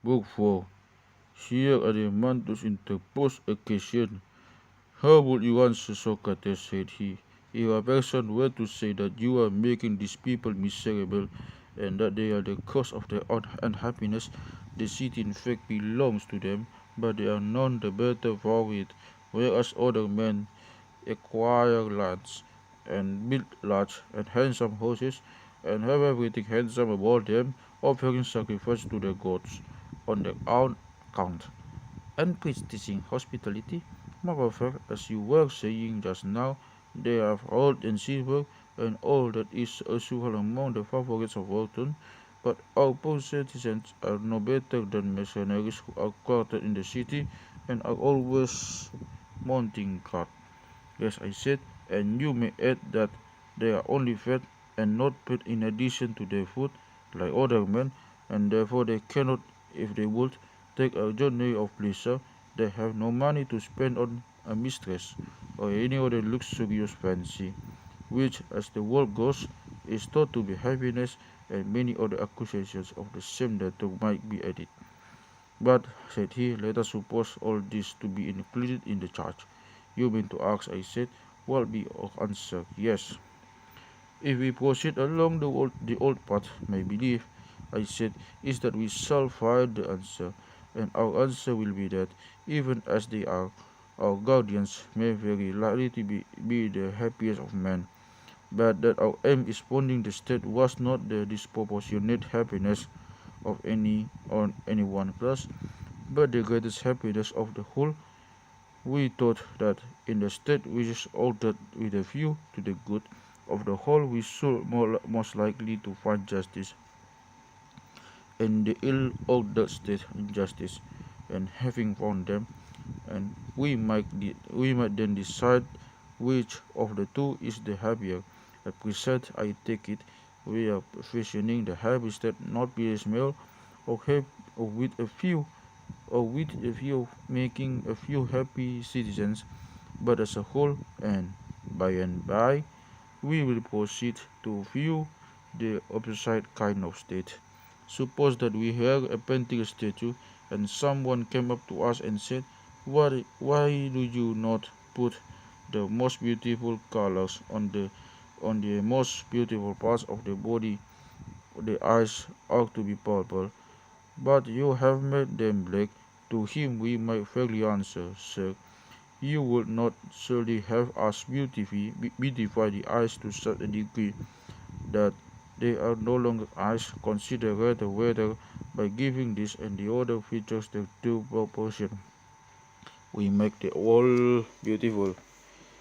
Book 4. Here Adeimantus interposed a question. How would you answer, Socrates, said he, if a person were to say that you are making these people miserable and that they are the cause of their own unhappiness? The city in fact belongs to them, but they are none the better for it, whereas other men acquire lands and build large and handsome houses and have everything handsome about them, offering sacrifice to their gods on their own account and practicing hospitality. Moreover, as you were saying just now, they have gold and silver and all that is usual among the favorites of Walton, but our poor citizens are no better than mercenaries who are quartered in the city and are always mounting guard. Yes, I said, and you may add that they are only fed and not paid in addition to their food, like other men, and therefore they cannot, if they would, take a journey of pleasure. They have no money to spend on a mistress or any other luxurious fancy, which, as the world goes, is thought to be happiness, and many other accusations of the same nature might be added. But, said he, let us suppose all this to be included in the charge. You mean to ask, I said, will be our answer, yes. If we proceed along the old path, my belief, I said, is that we shall find the answer, and our answer will be that, even as they are, our guardians may very likely to be the happiest of men, but that our aim in founding the state was not the disproportionate happiness of any one class, but the greatest happiness of the whole. We thought that in the state which is altered with a view to the good of the whole we should most likely to find justice, and the ill-ordered state injustice, and having found them, and we might then decide which of the two is the happier. At present, I take it, we are visioning the happy state not piecemeal, or, or with a few of making a few happy citizens, but as a whole, and by we will proceed to view the opposite kind of state. Suppose that we have a painting statue and someone came up to us and said, why do you not put the most beautiful colors on the most beautiful parts of the body? The eyes ought to be purple, but you have made them black. To him we might fairly answer, sir, you would not surely have us beautify the eyes to such a degree that they are no longer eyes. Consider rather whether, by giving this and the other features their due proportion, we make the whole beautiful.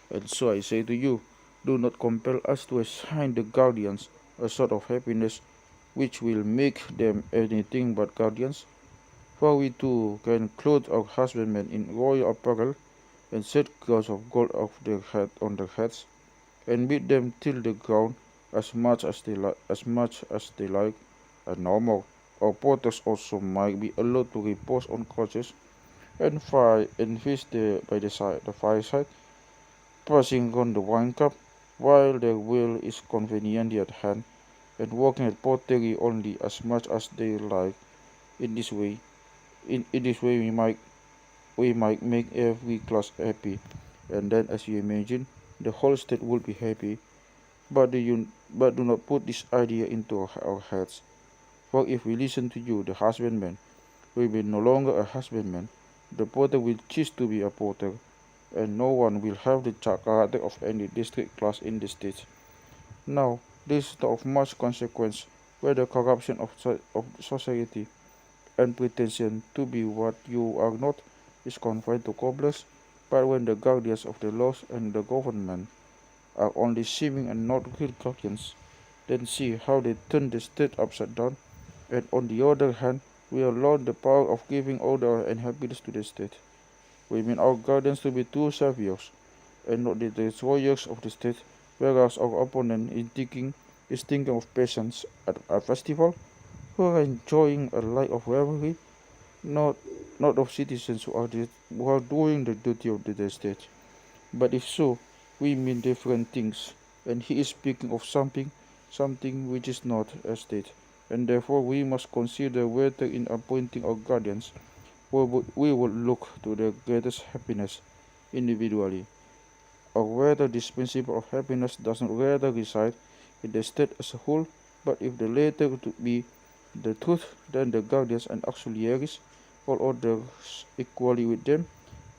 And so I say to you, do not compel us to assign the guardians a sort of happiness which will make them anything but guardians. For we too can clothe our husbandmen in royal apparel, and set crowns of gold on their heads, and beat them till the ground as much as they like, and no more. Our porters also might be allowed to repose on crutches, and feast by the fireside, passing on the wine cup, while their will is conveniently at hand, and working at pottery only as much as they like. In this way, in this way we might make every class happy, and then, as you imagine, the whole state would be happy. But do not put this idea into our heads, for if we listen to you, the husbandman will be no longer a husbandman, the potter will cease to be a potter, and no one will have the character of any district class in the state. Now, this is not of much consequence where the corruption of society and pretension to be what you are not is confined to cobblers, but when the guardians of the laws and the government are only seeming and not real guardians, then see how they turn the state upside down, and on the other hand, we alone the power of giving order and happiness to the state. We mean our guardians to be true saviors, and not the destroyers of the state, whereas our opponent is thinking of peasants at a festival who are enjoying a life of revelry, not not of citizens who are doing the duty of the state. But if so, we mean different things, and he is speaking of something which is not a state. and therefore we must consider whether in appointing our guardians we will look to their greatest happiness individually, or whether this principle of happiness does not rather reside in the state as a whole, but if the latter to be the truth, then the guardians and auxiliaries, all others equally with them,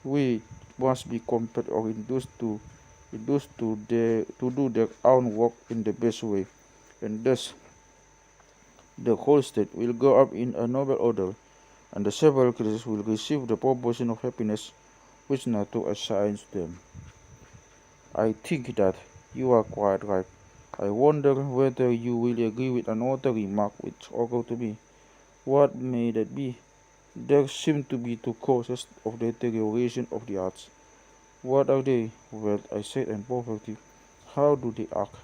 we must be compelled or induced to do their own work in the best way, and thus the whole state will go up in a noble order, and the several classes will receive the proportion of happiness which nature assigns them. I think that you are quite right. I wonder whether you will agree with another remark which occurred to me. What may that be? There seem to be two causes of the deterioration of the arts. What are they? Well, I said, and poverty. How do they act?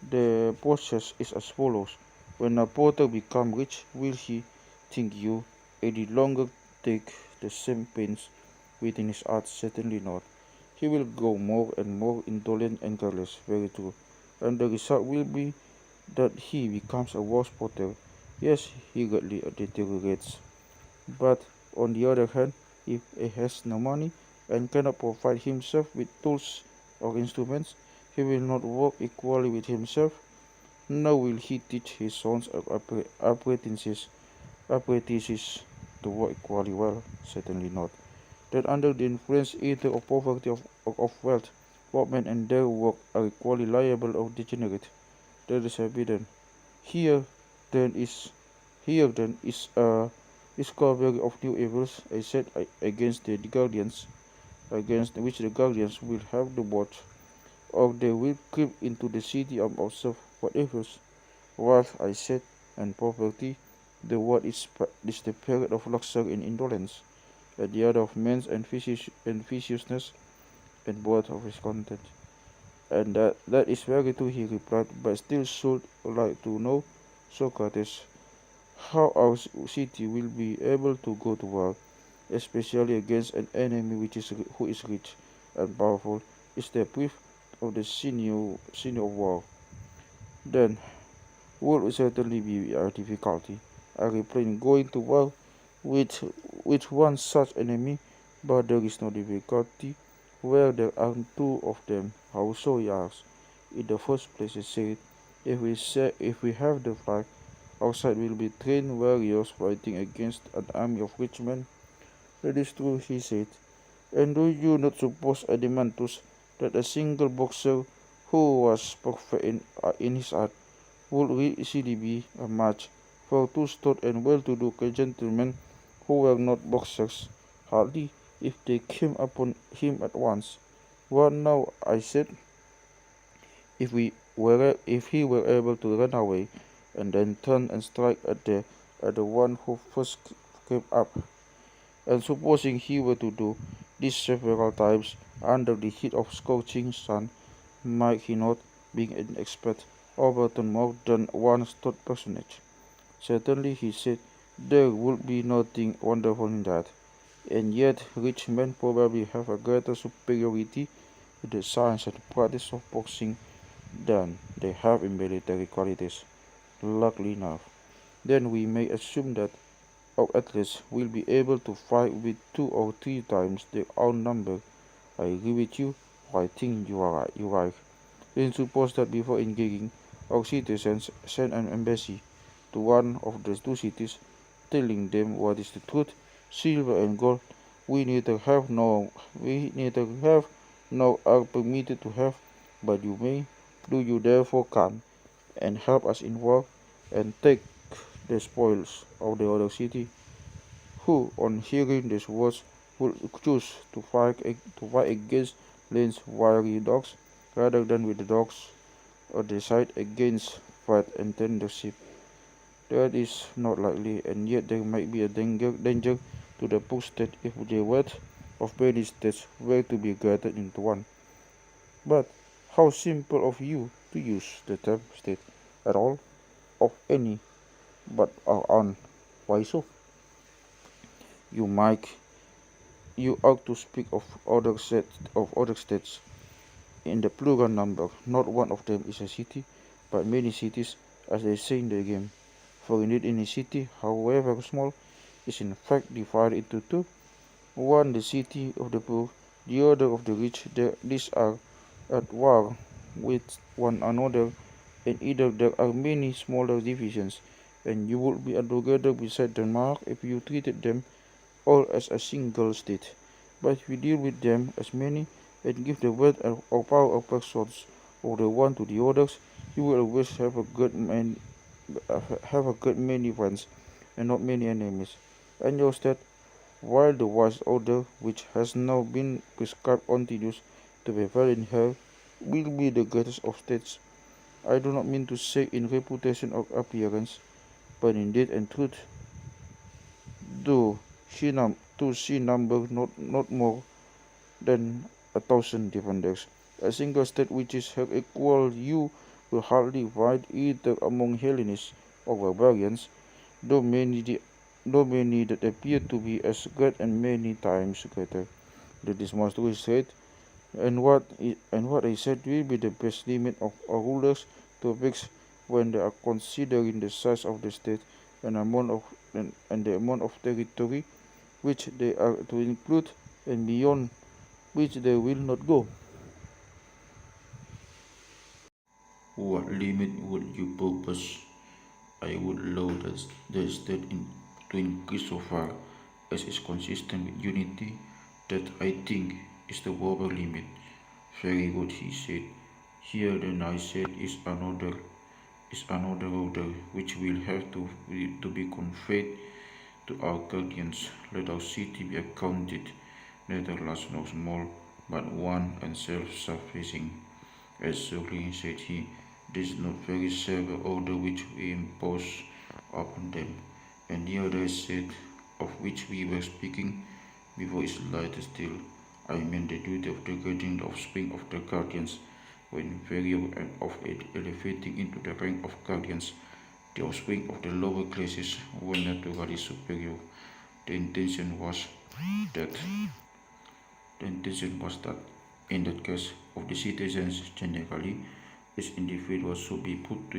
The process is as follows. When a potter becomes rich, will he, think you, any longer take the same pains within his art? Certainly not. He will grow more and more indolent and careless, very true. And the result will be that he becomes a worse potter. Yes, he greatly deteriorates. But on the other hand, if he has no money and cannot provide himself with tools or instruments, he will not work equally with himself, nor will he teach his sons or apprentices to work equally well. Certainly not. That under the influence either of poverty or of wealth, workmen and their work are equally liable or degenerate. That is evident. Here then is here then is a discovery of new evils, I said, against the guardians, against which the guardians will have the watch, or they will creep into the city and observe what evils. Wealth, I said, and poverty, the one is the period of luxury and indolence, and the other of men's and viciousness and both of his content. And that is very true, he replied, but still should like to know, Socrates, how our city will be able to go to war, especially against an enemy who is rich and powerful, is the proof of the sin of war. Then would certainly be a difficulty. I replied, going to war with one such enemy, but there is no difficulty where there are two of them. How so, he asked. In the first place, he said, if we have the flag, our side will be trained warriors fighting against an army of rich men. That is true, he said. And do you not suppose, Adimantus, that a single boxer who was perfect in his art would easily be a match for two stout and well-to-do gentlemen who were not boxers? Hardly, if they came upon him at once. What now, I said, if he were able to run away and then turn and strike at the one who first came up, and supposing he were to do this several times under the heat of scorching sun, might he not, being an expert, overturn more than one stout personage? Certainly, he said, there would be nothing wonderful in that, and yet rich men probably have a greater superiority to the science and practice of boxing than they have in military qualities. Luckily enough, then we may assume that our athletes will be able to fight with 2 or 3 times their own number. I agree with you, or I think you are right. Then suppose that before engaging, our citizens send an embassy to one of the two cities, telling them what is the truth, silver and gold we neither have nor are permitted to have, but you may. Do you therefore come and help us in war, and take the spoils of the other city? Who, on hearing these words, would choose to fight against Lane's wiry dogs, rather than with the dogs of the side against fat and tender sheep? That is not likely, and yet there might be a danger to the poor state if the wealth of many states were to be gathered into one. But how simple of you to use the term state at all, of any but our own. Why so? You might you ought to speak of other states in the plural number. Not one of them is a city, but many cities, as they say in the game. For indeed any city, however small, is in fact divided into two, one the city of the poor, the other of the rich. These are at war with one another, and either there are many smaller divisions, and you would be altogether beside Denmark if you treated them all as a single state. But if we deal with them as many and give the weight or power of persons of the one to the others, you will always have a good many friends and not many enemies. And your state, while the wise order which has now been prescribed continues to prevail in her, will be the greatest of states. I do not mean to say in reputation or appearance, but in deed and truth, though she number not more than 1,000 defenders. A single state which is her equal you will hardly find either among Hellenists or barbarians, though many that appear to be as great and many times greater. That is most true said, and what I said will be the best limit of our rulers to fix when they are considering the size of the state and the amount of territory which they are to include and beyond which they will not go. What limit would you propose? I would allow the state to increase so far as is consistent with unity. That I think is the proper limit. Very good, he said. Here then I said is another order which will have to be conveyed to our guardians. Let our city be accounted neither large nor small, but one and self-sufficing. As Socrates said he, this is not very severe order which we impose upon them, and the other said, of which we were speaking before is lighter still. I mean the duty of degrading the offspring of the guardians, when inferior and of elevating into the rank of guardians the offspring of the lower classes were naturally superior. The intention was that the intention was that in that case of the citizens generally, these individuals should be put to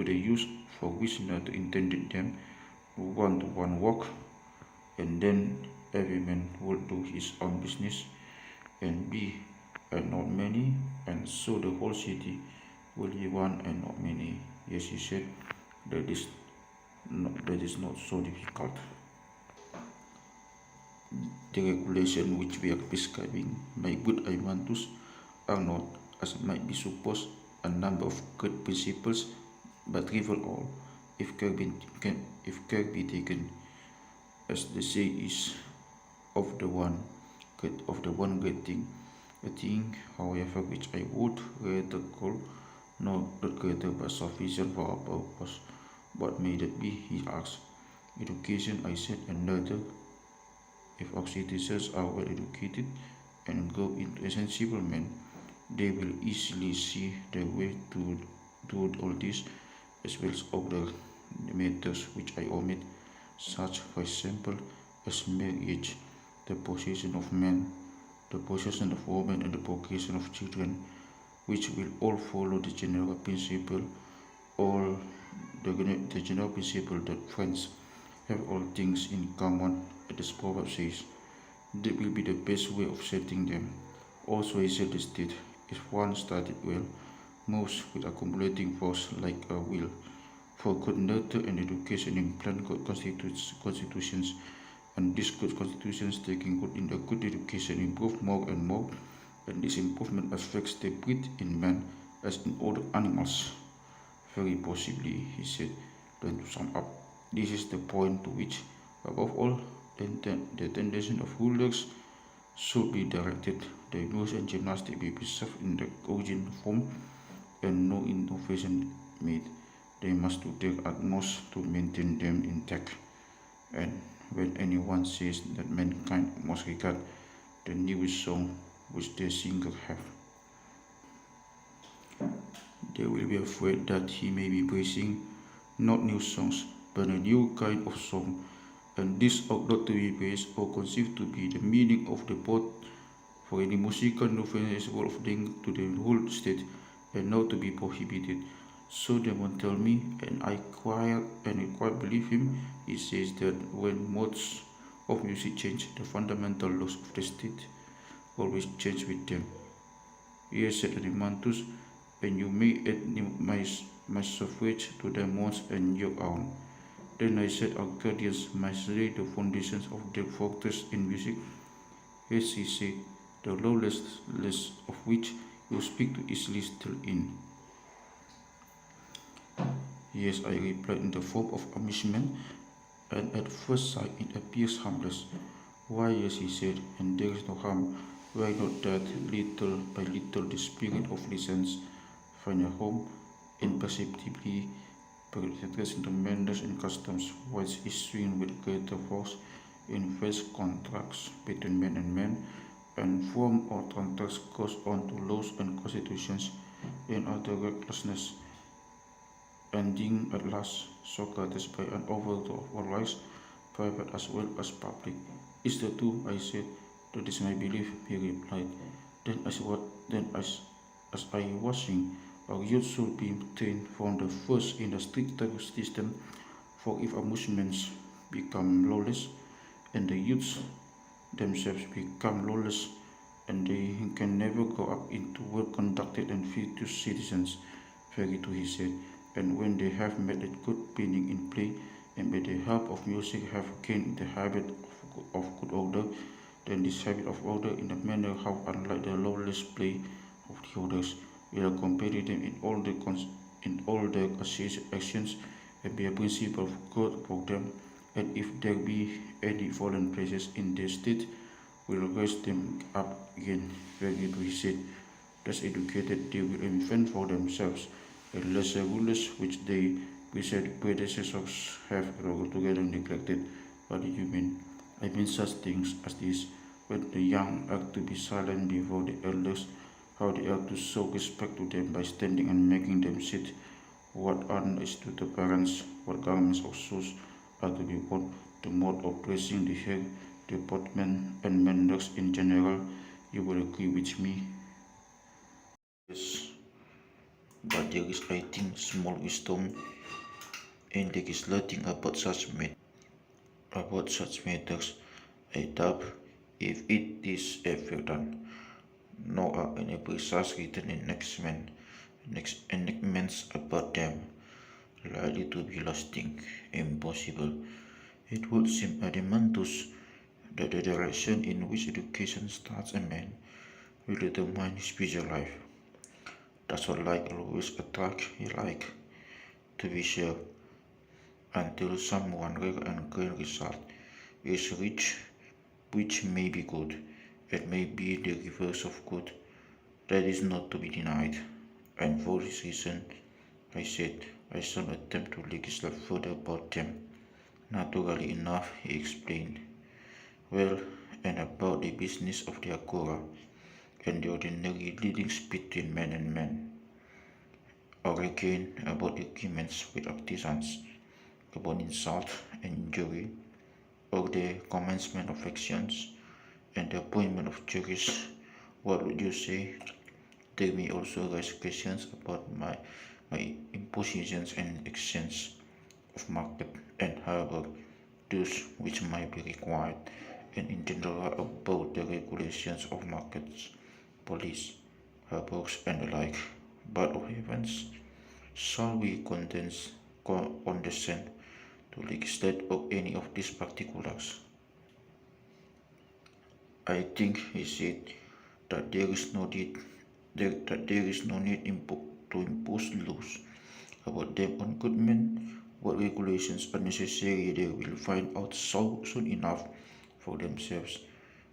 the use for which Nato intended them, one work, and then every man would do his own business and be and not many, and so the whole city will be one and not many. Yes, he said, that is not so difficult. The regulations which we are prescribing, my good Imantus, are not, as might be supposed, a number of good principles, but rival all, if care be taken, as the say is, of the one great thing, a thing, however, which I would rather call not greater but sufficient for our purpose. What may that be? He asked. Education, I said, another. If our citizens are well educated and grow into sensible men, they will easily see the way to do all this, as well as other matters which I omit, such, for example, as marriage, the possession of men, the possession of women, and the procreation of children, which will all follow the general principle, all the general principle that friends have all things in common, as the proverb says. That will be the best way of setting them. Also, he said the state, if one started well, moves with accumulating force like a wheel. For good nurture and education implant good constitutions, and these good constitutions taking good in the good education improve more and more, and this improvement affects the breed in man as in other animals. Very possibly, he said. Then to sum up, this is the point to which, above all, the tendency of rulers should be directed. The rules and gymnastics be preserved in the original form, and no innovation made. They must do their utmost to maintain them intact. And when anyone says that mankind must regard the newest song which the singer have, they will be afraid that he may be praising not new songs, but a new kind of song, and this ought not to be praised or conceived to be the meaning of the poet, for any musical novelty is worth of to the whole state, and not to be prohibited. So they won't tell me, and I quite believe him. He says that when modes of music change, the fundamental laws of the state always change with them. Yes, said Arimantus, and you may add my suffrage to them once and your own. Then I said our guardians must lay the foundations of their fortress in music. Yes, he said, the lawlessness of which you speak to easily still in. Yes, I replied in the form of amusement, and at first sight it appears harmless. Why, yes, he said, and there is no harm. Why not that little by little the spirit of license find a home, imperceptibly penetrates into manners and customs, whilst issuing with greater force in vast contracts between man and man, and form or contracts goes on to laws and constitutions in utter recklessness, ending at last, Socrates, by an overthrow of all lives, private as well as public. Is that true? I said. That is my belief, he replied. Then as I was saying, our youth should be trained from the first in a stricter system, for if amusements become lawless, and the youths themselves become lawless, and they can never grow up into well-conducted and virtuous citizens. Very true, he said. And when they have made a good beginning in play, and by the help of music have gained the habit of good order, then this habit of order in a manner how unlike the lawless play of the others will accompany them in all their actions and be a principle of good for them, and if there be any fallen places in their state, will raise them up again. Very good, he said. Thus educated, they will invent for themselves a lesser rulers which their predecessors have altogether neglected. What do you mean? I mean such things as this: when the young are to be silent before the elders, how they are to show respect to them by standing and making them sit, what honor is to the parents, what garments or shoes are to be worn, the mode of dressing the hair, deportment and manners in general. You will agree with me. Yes, but there is, I think, small wisdom in legislating about such matters. I doubt if it is ever done, nor are any precise written enactments about them likely to be lasting. Impossible. It would seem adamantous that the direction in which education starts a man will determine his future life. That's what like always attract he like, to be sure, until someone rare and grand result is reached, which may be good, it may be the reverse of good, that is not to be denied. And for this reason, I said, I shall attempt to legislate further about them. Naturally enough, he explained. Well, and about the business of the agora, and the ordinary dealings between man and man, or again about agreements with artisans, about insult and injury, or the commencement of actions, and the appointment of juries. What would you say? They may also raise questions about my impositions and exchange of market, and however those which might be required, and in general about the regulations of markets, police, harbors, and the like. But of heavens, shall we condescend to legislate of any of these particulars? I think, he said, that there is no need to impose laws about them on good men. What regulations are necessary they will find out so soon enough for themselves.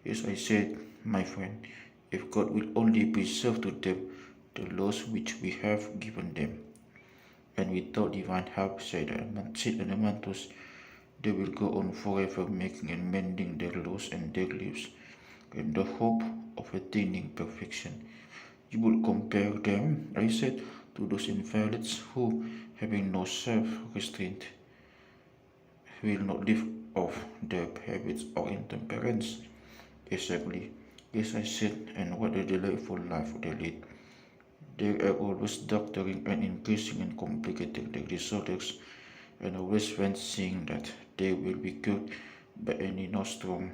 Yes, I said, my friend, if God will only preserve to them the laws which we have given them, and without divine help, said Anamantus, they will go on forever making and mending their laws and their lives in the hope of attaining perfection. You will compare them, I said, to those invalids who, having no self-restraint, will not live off their habits or intemperance. Exactly. Yes, I said, and what a delightful life they lead. They are always doctoring and increasing and complicating their disorders, and always fancying that they will be cured by any nostrum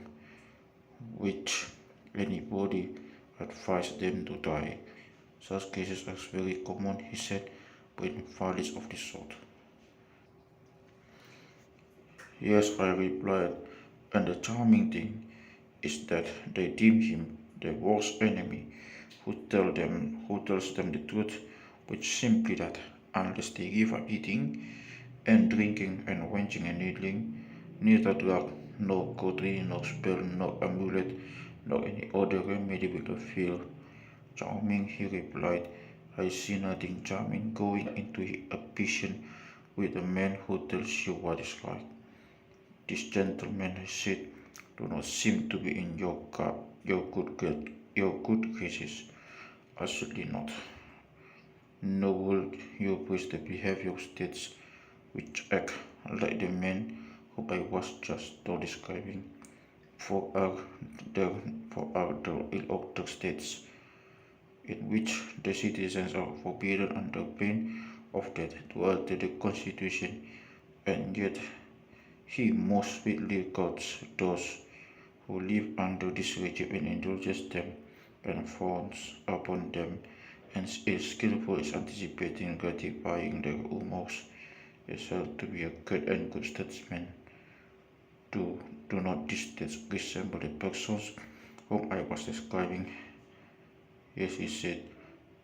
which anybody advised them to die. Such cases are very common, he said, with fallacies of this sort. Yes, I replied, and the charming thing is that they deem him their worst enemy who tells them the truth, which simply that unless they give up eating and drinking and wenching and needling, neither drug, nor cautery, nor spell, nor amulet, nor any other remedy will avail. Charming, he replied, I see nothing charming going into a patient with a man who tells you what is right. This gentleman, I said, do not seem to be in your good graces. Absolutely not. Nor will you praise the behavior of states which act like the men whom I was just describing, for are the ill-ordered states in which the citizens are forbidden under pain of death to alter the constitution, and yet he most sweetly guards those who live under this regime and indulges them and frowns upon them, and is skillful in anticipating gratifying their humors, is held to be a great and good statesman. Do not these states resemble the persons whom I was describing? Yes, he said,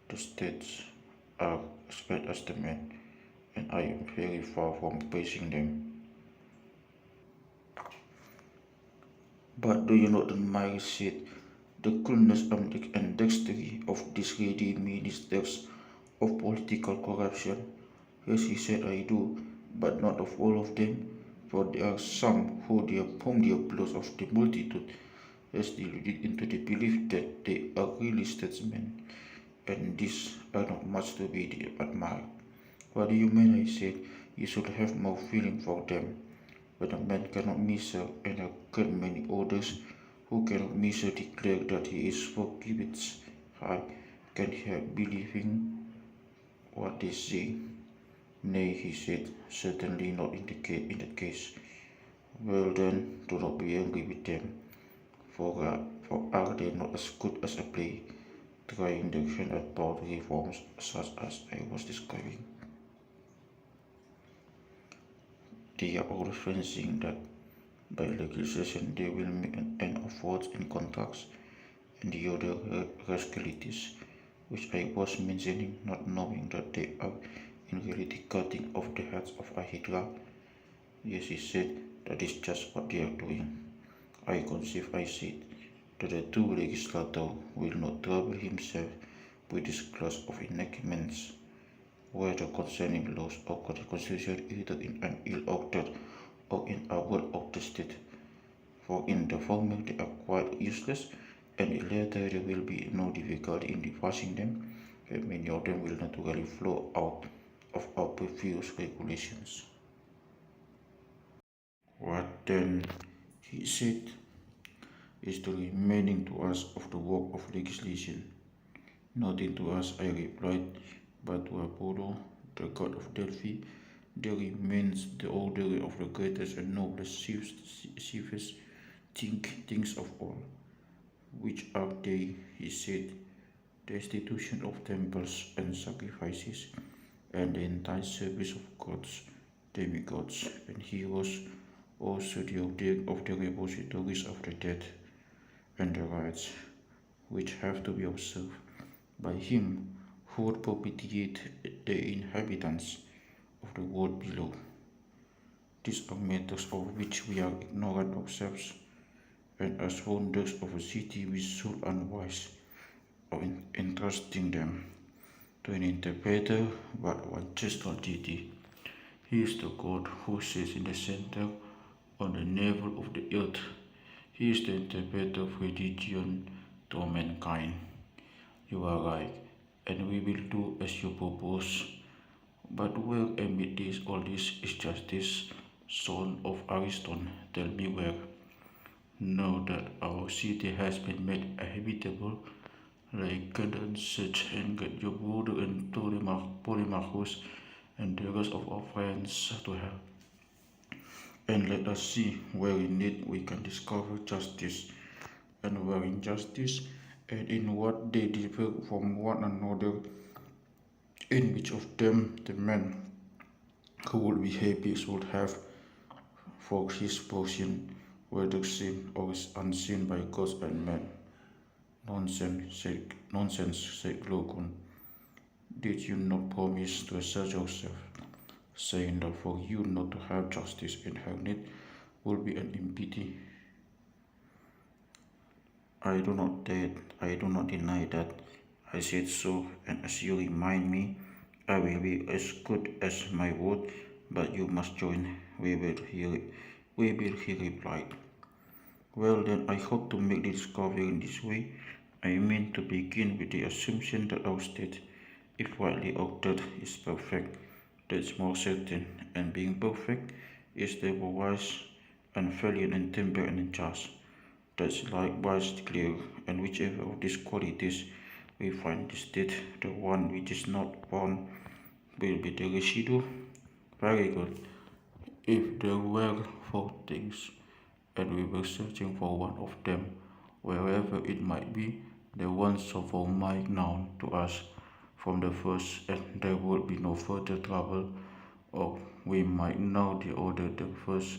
the states are as bad as the men, and I am very far from praising them. But do you not admire, said, the coolness and dexterity of these ready ministers of political corruption? Yes, he said, I do, but not of all of them, for there are some whom the applause of the multitude has deluded into the belief that they are really statesmen, and these are not much to be admired. What do you mean? I said, you should have more feeling for them. But a man cannot measure, and a great many others who cannot measure declare that he is for cubits high. Can he help believing what they say? Nay, he said, certainly not in that case. Well then, do not be angry with them, for are they not as good as a play, trying their hand at power reforms such as I was describing? They are all fancying that by legislation they will make an end of votes and contracts, and the other rascalities which I was mentioning, not knowing that they are in reality cutting off the heads of a hydra. Yes, he said, that is just what they are doing. I conceive, I said, that the true legislator will not trouble himself with this class of enactments, whether concerning laws or the constitution, either in an ill-ordered or in a well-ordered state. For in the former they are quite useless, and in the latter there will be no difficulty in devising them, and many of them will naturally flow out of our previous regulations. What then, he said, is the remaining to us of the work of legislation? Nothing to us, I replied, but to Apollo, the god of Delphi, there remains the order of the greatest and noblest chiefest things of all. Which are they, he said, the institution of temples and sacrifices, and the entire service of gods, demigods, and heroes, also the object of the repositories of the dead, and the rites which have to be observed by him who would propitiate the inhabitants of the world below. These are matters of which we are ignorant ourselves, and as founders of a city we should unwise of entrusting them to an interpreter but one just duty. He is the God who sits in the center on the navel of the earth. He is the interpreter of religion to mankind. You are right, and we will do as you propose. But where amid all this is justice, son of Aristotle? Tell me where. Now that our city has been made habitable, like condensate and get your brother and Polymarchus and the rest of our friends to help. And let us see where in it we can discover justice, and where injustice, and in what they differ from one another, in which of them the man who would be happy would have for his portion, whether seen or unseen by gods and men. Nonsense, said Glaucon. Did you not promise to assert yourself, saying that for you not to have justice inherent will be an impiety? I do not deny that. I said so, and as you remind me, I will be as good as my word, but you must join. We will, he replied. Well then, I hope to make the discovery in this way. I mean to begin with the assumption that our state, if widely altered, is perfect. That's more certain, and being perfect is therefore wise, and valiant, and temperate, and just. That's likewise clear, and whichever of these qualities we find the state, the one which is not one, will be the residue. Very good. If there were four things, and we were searching for one of them, wherever it might be, the one so far might known to us from the first, and there would be no further trouble, or we might know the other the first,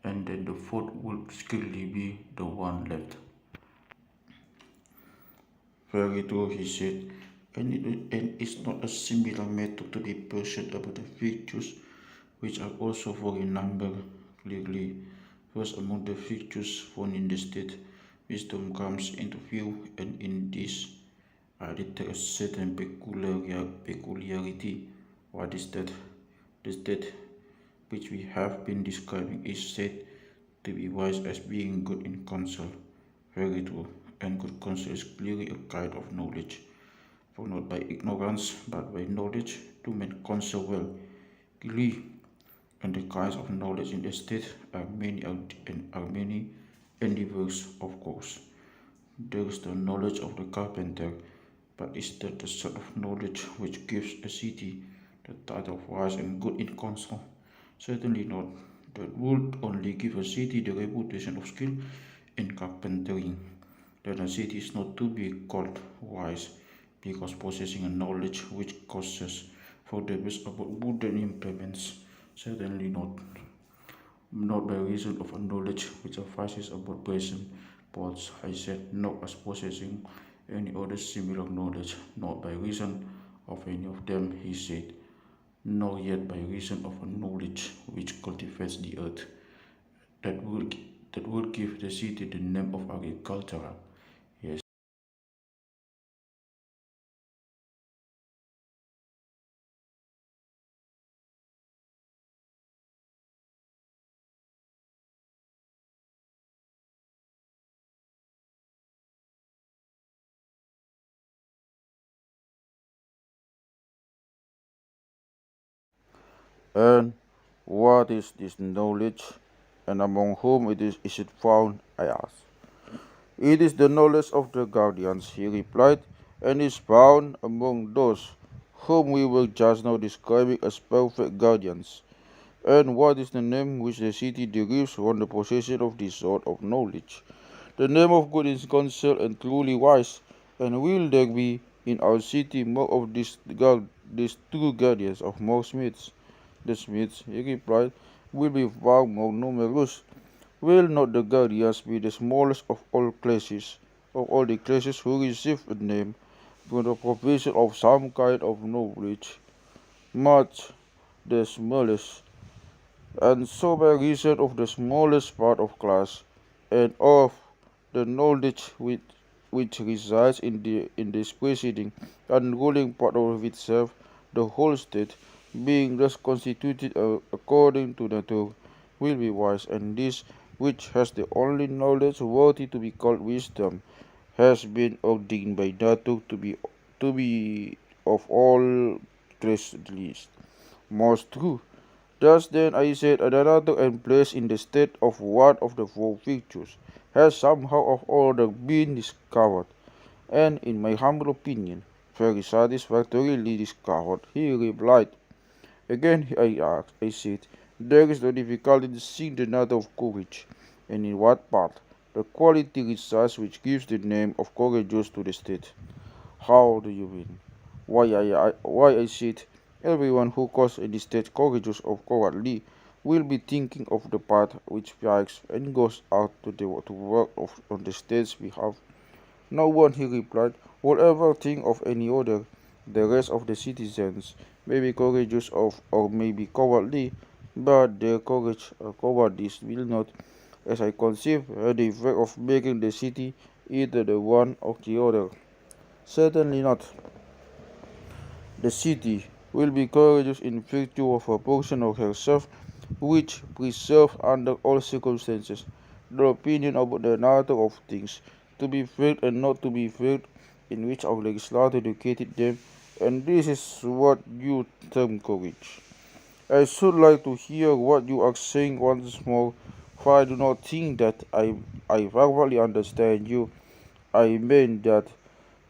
and then the fourth would scarcely be the one left. Very true, he said, and it's not a similar method to be pursued about the virtues, which are also four in number. Clearly, first among the virtues found in the state, wisdom comes into view, and in this I detect a certain peculiarity. What is that? The state which we have been describing is said to be wise as being good in counsel. Very true, and good counsel is clearly a kind of knowledge, for not by ignorance, but by knowledge do men counsel well. Clearly, and the kinds of knowledge in the state are many and diverse, of course. There is the knowledge of the carpenter, but is that the sort of knowledge which gives a city the title of wise and good in counsel? Certainly not. That would only give a city the reputation of skill in carpentry. Then a city is not to be called wise because possessing a knowledge which causes for the best about wooden implements. Certainly not. Not by reason of a knowledge which suffices about present pots, I said, not as possessing any other similar knowledge, not by reason of any of them, he said, nor yet by reason of a knowledge which cultivates the earth, that will give the city the name of agricultural. Yes. And what is this knowledge, and among whom is it found? I asked. It is the knowledge of the guardians, he replied, and is found among those whom we were just now describing as perfect guardians. And what is the name which the city derives from the possession of this sort of knowledge? The name of good is counsel and truly wise. And will there be in our city more of these true guardians of more smiths? The smiths, he replied, will be far more numerous. Will not the guardians be the smallest of all the classes who receive a name from the provision of some kind of knowledge? Much the smallest, and so by reason of the smallest part of class, and of the knowledge which resides in this preceding and ruling part of itself, the whole state, being thus constituted according to nature, will be wise, and this which has the only knowledge worthy to be called wisdom, has been ordained by nature to be of all least most true. Thus then I said another and placed in the state of one of the four virtues has somehow of order been discovered, and in my humble opinion, very satisfactorily discovered, he replied. Again I said, there is no difficulty in seeing the nature of courage, and in what part. The quality resides which gives the name of courageous to the state. How do you mean? Why I said, everyone who calls a state courageous or cowardly will be thinking of the part which strikes and goes out to work on the state's behalf. No one, he replied, will ever think of any other. The rest of the citizens may be courageous or may be cowardly, but their courage or cowardice will not, as I conceive, have the effect of making the city either the one or the other. Certainly not. The city will be courageous in virtue of a portion of herself which preserves under all circumstances the opinion about the nature of things, to be feared and not to be feared, in which our legislator educated them, and this is what you term courage. I should like to hear what you are saying once more, for I do not think that I verbally understand you. I mean that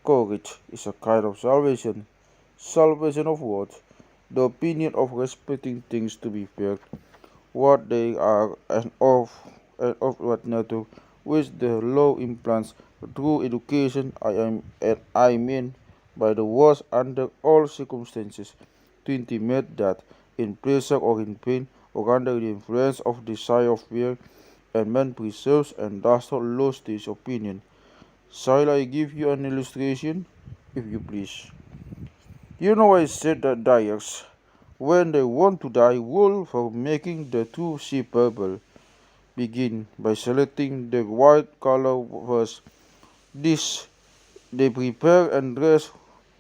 courage is a kind of salvation. Salvation of what? The opinion of respecting things to be fair, what they are and of what nature, which the law implants through education. I mean by the words under all circumstances, to intimate that in pleasure or in pain, or under the influence of desire of fear, a man preserves and does not lose his opinion. Shall I give you an illustration? If you please. You know I said that dyers, when they want to dye wool for making the two-sea purple, begin by selecting the white color first. This they prepare and dress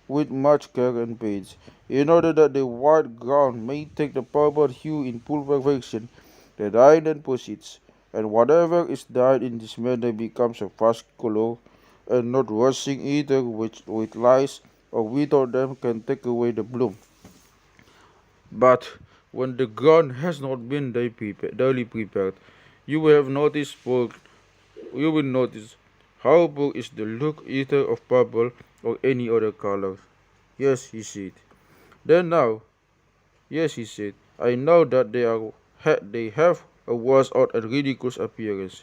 with much care and pains, in order that the white ground may take the purple hue in full perfection. The dye then proceeds, and whatever is dyed in this manner becomes a fast color, and not rushing either with lice or without them can take away the bloom. But when the ground has not been daily prepared, you will have noticed for you will notice how poor is the look either of purple or any other color. Yes, he said. Then now, yes, he said, I know that they have a washed out and ridiculous appearance.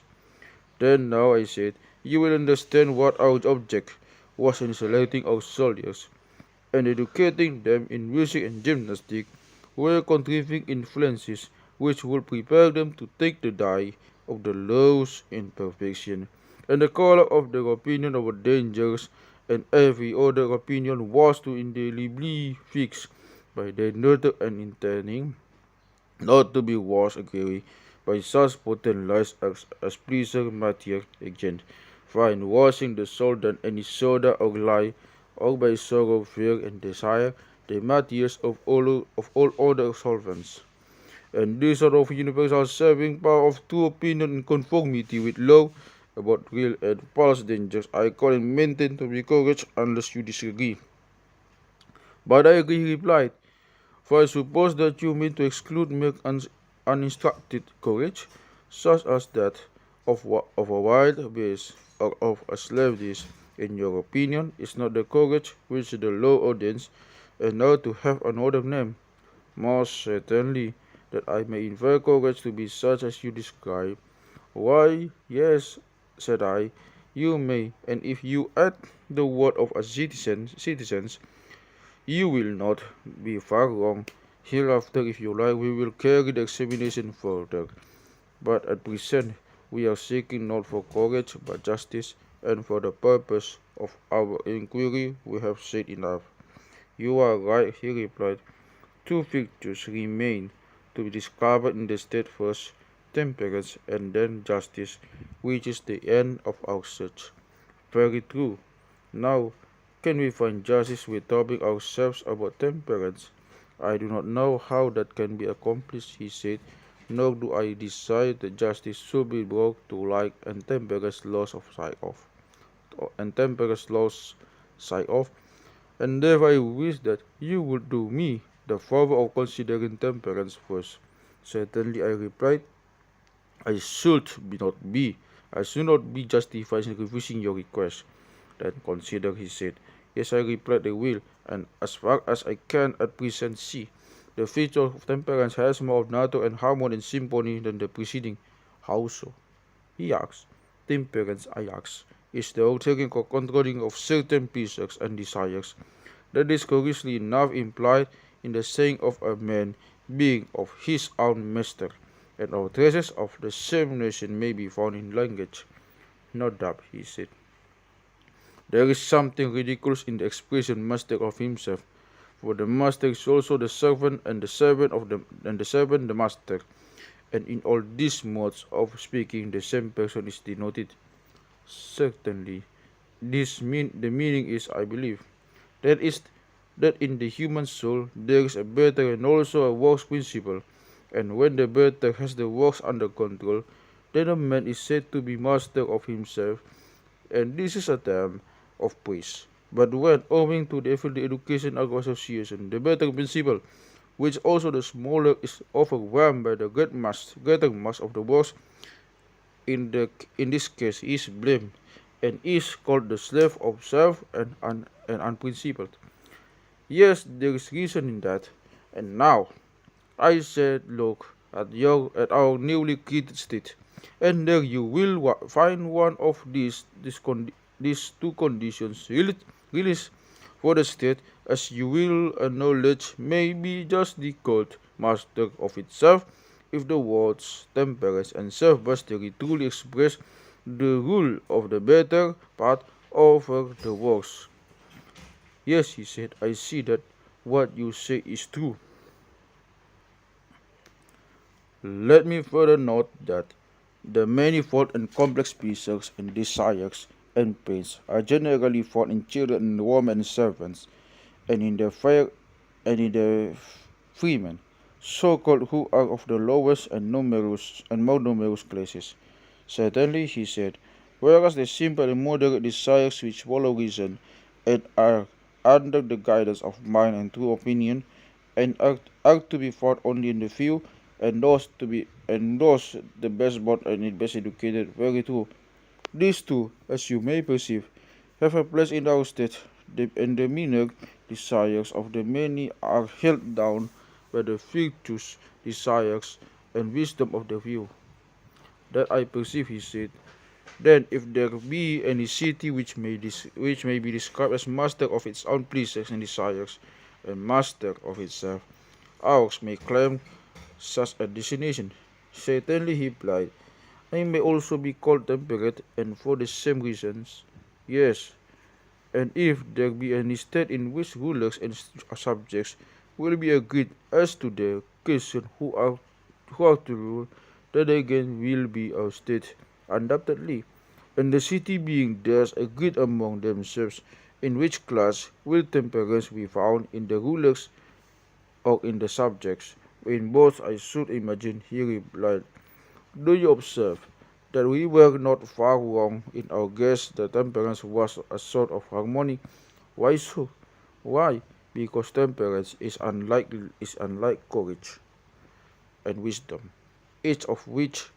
Then now, I said, you will understand what our object was in selecting our soldiers and educating them in music and gymnastics were contriving influences which would prepare them to take the die of the laws in perfection, and the color of their opinion about dangers and every other opinion was to indelibly fixed by their nature and intending not to be washed away by such potent lies as pleasure, matter, again, fine washing the soul than any soda or lie, or by sorrow, fear, and desire, the materials of all other solvents. And this sort of universal saving power of true opinion in conformity with law about real and false dangers, I call and maintain to be courage unless you disagree. But I agree, he replied, for I suppose that you mean to exclude mere uninstructed courage, such as that of a wild beast or of a slave beast. In your opinion, is not the courage which the law ordains, and now to have another name? Most certainly, that I may infer courage to be such as you describe. Why, yes, said I, you may, and if you add the word of a citizens, you will not be far wrong. Hereafter, if you like, we will carry the examination further. But at present, we are seeking not for courage, but justice, and for the purpose of our inquiry we have said enough. You are right, he replied. Two virtues remain to be discovered in the state first, temperance, and then justice, which is the end of our search. Very true. Now, can we find justice without troubling ourselves about temperance? I do not know how that can be accomplished, he said, nor do I desire that justice should be brought to light and temperance lost of sight of. And temperance lost sight of, and therefore I wish that you would do me the favor of considering temperance first. Certainly, I replied, I should not be justified in refusing your request. Then consider, he said. Yes, I replied, I will, and as far as I can at present see, the feature of temperance has more of nature and harmony and symphony than the preceding. How so? He asked. Temperance, I asked, is the taking or controlling of certain pleasures and desires. That is curiously enough implied in the saying of a man being of his own master, and our traces of the same nation may be found in language. No doubt, he said. There is something ridiculous in the expression master of himself, for the master is also the servant, and the servant the master, and in all these modes of speaking the same person is denoted. Certainly, the meaning is, I believe, that is that in the human soul there is a better and also a worse principle, and when the better has the worse under control, then a man is said to be master of himself, and this is a term of praise. But when, owing to the effort, the education of association, the better principle, which also the smaller, is overwhelmed by the greater mass of the works, in this case is blamed, and is called the slave of self and unprincipled. Yes, there is reason in that. And now I said, look at our newly created state, and there you will find one of these two conditions released for the state, as you will acknowledge, may be justly called master of itself, if the words temperance and self-mastery truly express the rule of the better part over the worse. Yes, he said, I see that what you say is true. Let me further note that the manifold and complex pleasures and desires and pains are generally found in children and women servants, and in the fair and in the freemen, so-called, who are of the lowest and more numerous classes. Certainly, he said, whereas the simple and moderate desires which follow reason and are under the guidance of mind and true opinion, and are to be found only in the few, and those the best born and the best educated. Very true. These two, as you may perceive, have a place in our state, and the meaner desires of the many are held down by the virtuous desires and wisdom of the few. That I perceive, he said. Then, if there be any city which may be described as master of its own pleasures and desires, and master of itself, ours may claim such a designation. Certainly, he replied, I may also be called temperate, and for the same reasons. Yes, and if there be any state in which rulers and subjects will be agreed as to the question who are to rule, that again will be our state, undoubtedly. And the city being thus agreed among themselves, in which class will temperance be found, in the rulers or in the subjects? In both, I should imagine, he replied. Do you observe that we were not far wrong in our guess that temperance was a sort of harmony? Why so? Why? Because temperance is unlike courage and wisdom, each of which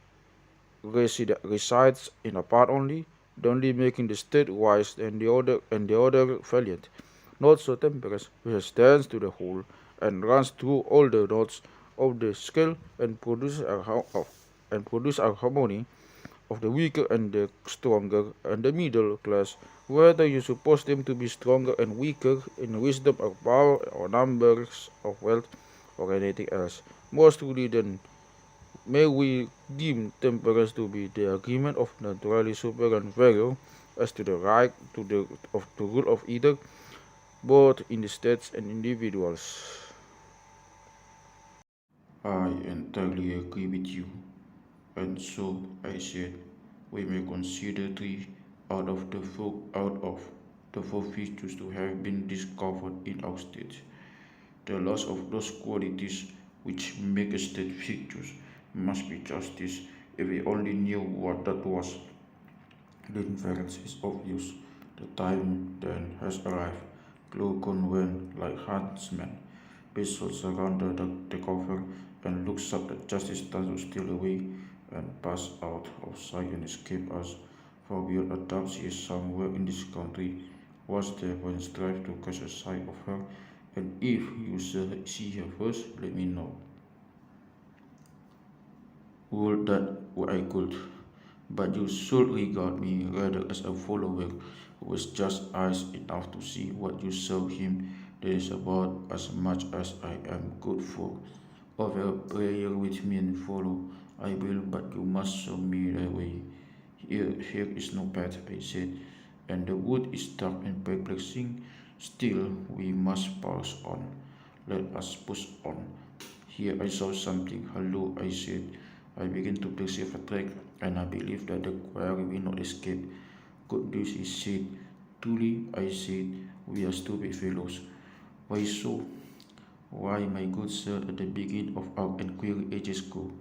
resides in a part only, the only making the state wise and the other valiant. Not so temperance, which extends to the whole and runs through all the notes of the scale and produces a harmony of the weaker and the stronger and the middle class, whether you suppose them to be stronger and weaker in wisdom or power or numbers of wealth or anything else. Most truly then may we deem temperance to be the agreement of naturally superior value as to the right to rule of either, both in the states and individuals. I entirely agree with you. And so I said, we may consider three out of the four features to have been discovered in our state. The loss of those qualities which make a state virtuous must be justice. If we only knew what that was, the inference is obvious. The time then has arrived. Glaucon went like huntsman, pistols around the cover, and looks up that justice stands still away and pass out of sight and escape us For beyond a doubt she is somewhere in this country. Was there when strive to catch a sight of her? And if you see her first, let me know. Would that I could, but you should regard me rather as a follower who has just eyes enough to see what you show him. That is about as much as I am good for. Offer a prayer with me and follow. I will, but you must show me the way. Here is no path, I said, and the wood is dark and perplexing. Still, we must pass on. Let us push on. Here I saw something. Hello, I said. I began to perceive a track, and I believe that the quarry will not escape. Good news, he said. Truly, I said, we are stupid fellows. Why so? Why, my good sir, at the beginning of our inquiry ages ago,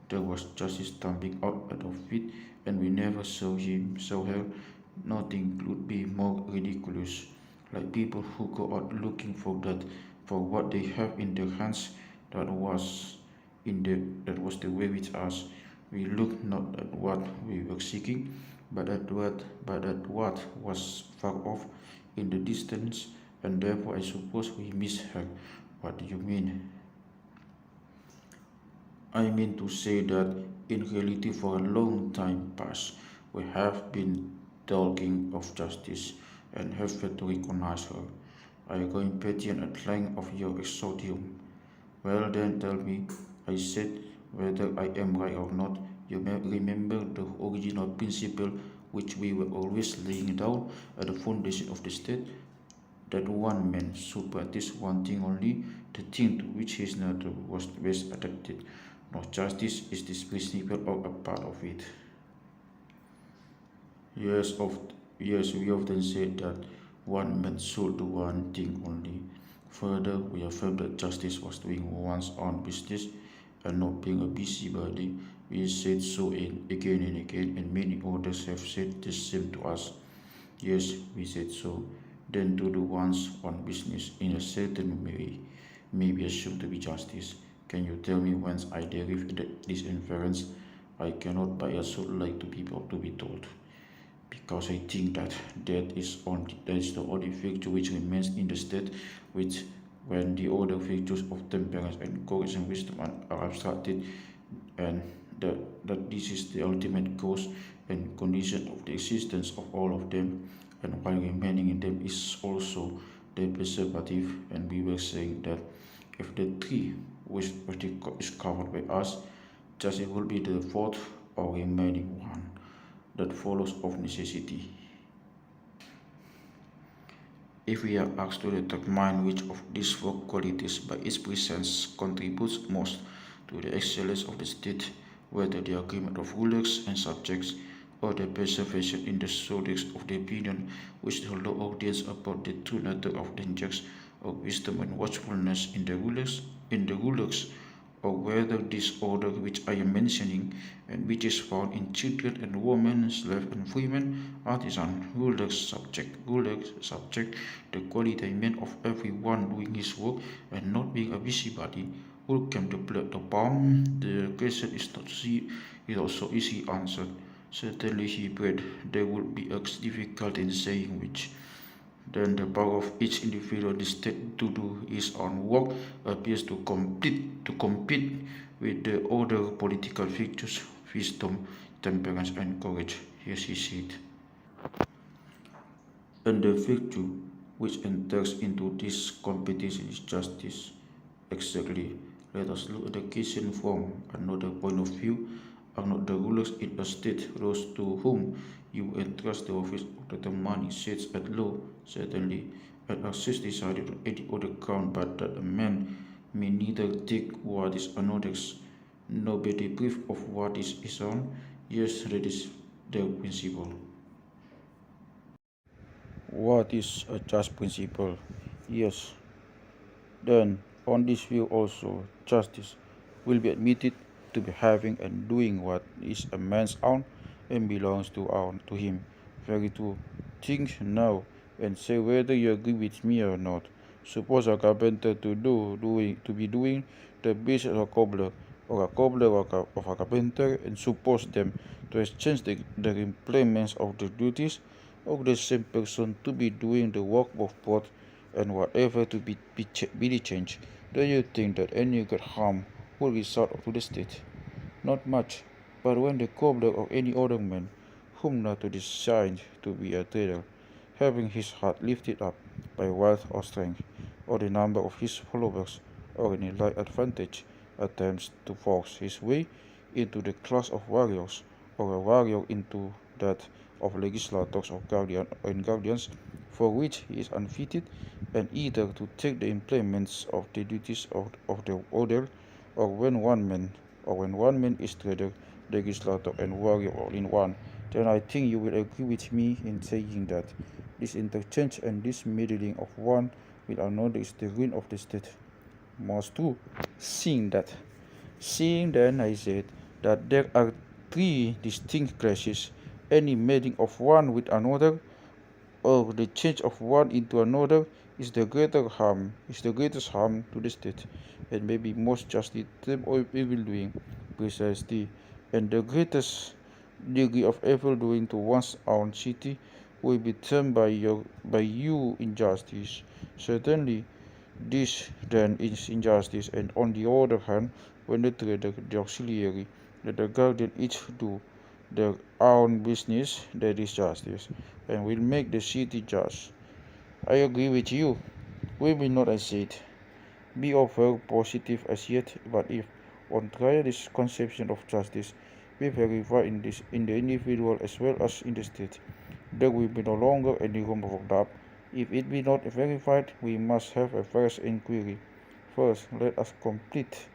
there was justice stamping out at our feet, and we never saw her. Nothing could be more ridiculous. Like people who go out looking for what they have in their hands. That was that was the way with us. We looked not at what we were seeking, but at what was far off in the distance, and therefore I suppose we missed her. What do you mean? I mean to say that in reality for a long time past we have been talking of justice and have failed to recognize her. Are you going patient at length of your exordium? Well then tell me, I said, whether I am right or not. You may remember the original principle which we were always laying down at the foundation of the state, that one man should practice one thing only, the thing to which his nature was best adapted. No justice is this principle or a part of it. Yes, yes, we often say that one man should do one thing only. Further, we affirm that justice was doing one's own business and not being a busybody. We said so again and again, and many others have said the same to us. Yes, we said so. Then to do one's own business in a certain way may be assumed to be justice. Can you tell me whence I derive this inference? I cannot, but I should like to people to be told, because I think that is the only virtue which remains in the state, which when the other virtues of temperance and courage and wisdom are abstracted, and that this is the ultimate cause and condition of the existence of all of them, and while remaining in them is also the preservative. And we were saying that if the tree which is covered by us, just it will be the fourth or remaining one that follows of necessity. If we are asked to determine which of these four qualities by its presence contributes most to the excellence of the state, whether the agreement of rulers and subjects, or the preservation in the soldiers of the opinion which the law ordains about the true nature of dangers, or wisdom and watchfulness in the rulers, or whether this order which I am mentioning, and which is found in children and women, slave and freemen, artisan, ruler, subject, the quality meant of every one doing his work and not being a busybody, who came to play the palm? The question is not so easy answered. Certainly he prayed there would be a difficulty in saying which. Then the power of each individual in the state to do his own work appears to compete with the other political virtues, wisdom, temperance, and courage. Yes, he said. And the virtue which enters into this competition is justice. Exactly. Let us look at the question from another point of view. Are not the rulers in a state those to whom you entrust the office of determining seats at law? Certainly. And are such decided on any other ground but that a man may neither take what is another's, nor be deprived of what is his own? Yes, that is the principle. What is a just principle? Yes. Then, on this view also, justice will be admitted to be having and doing what is a man's own and belongs to him. Very true. Think now and say whether you agree with me or not. Suppose a carpenter to be doing the business of a cobbler, or a cobbler of a carpenter, and suppose them to exchange the implements of the duties of the same person to be doing the work of both, and whatever to be the change. Do you think that any great harm will result to the state? Not much. But when the cobbler or any other man, whom Nato designed to be a trader, having his heart lifted up by wealth or strength, or the number of his followers, or any like advantage, attempts to force his way into the class of warriors, or a warrior into that of legislators or guardians, for which he is unfitted, and either to take the implements of the duties of the order, or when one man is trader, legislator, and warrior all in one, then I think you will agree with me in saying that this interchange and this meddling of one with another is the ruin of the state. Most true. Seeing then, I said that there are three distinct classes: any meddling of one with another, or the change of one into another, is the greatest harm to the state, and may be most justly termed of evil doing, precisely, and the greatest degree of evil doing to one's own city will be termed by you injustice. Certainly, this then is injustice, and on the other hand, when the trader, the auxiliary, and the guardian each do their own business, that is justice, and will make the city just. I agree with you. We will not, I said, be over positive as yet, but if, on trial, this conception of justice be verified in the individual as well as in the state, there will be no longer any room for doubt. If it be not verified, we must have a first inquiry. First, let us complete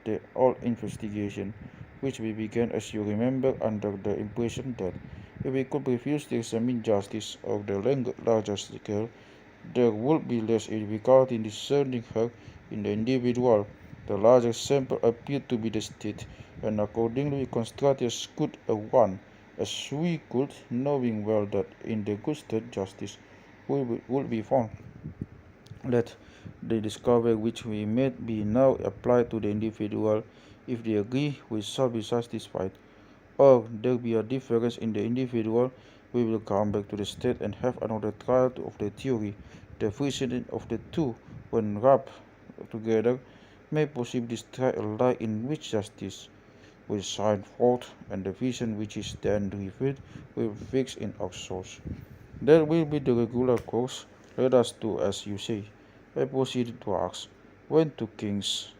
the old investigation, which we began, as you remember, under the impression that if we could refuse to examine justice of the larger scale, there would be less difficulty in discerning her in the individual. The larger sample appeared to be the state, and accordingly we constructed as good a one as we could, knowing well that in the good state justice would be found. Let the discovery which we made be now applied to the individual. If they agree, we shall be satisfied. Or there be a difference in the individual, we will come back to the state and have another trial of the theory. The reasoning of the two, when rubbed together, may possibly strike a line in which justice will shine forth, and the vision which is then revealed will fix in our souls. That will be the regular course. Let us do as you say. I proceeded to ask, when do things,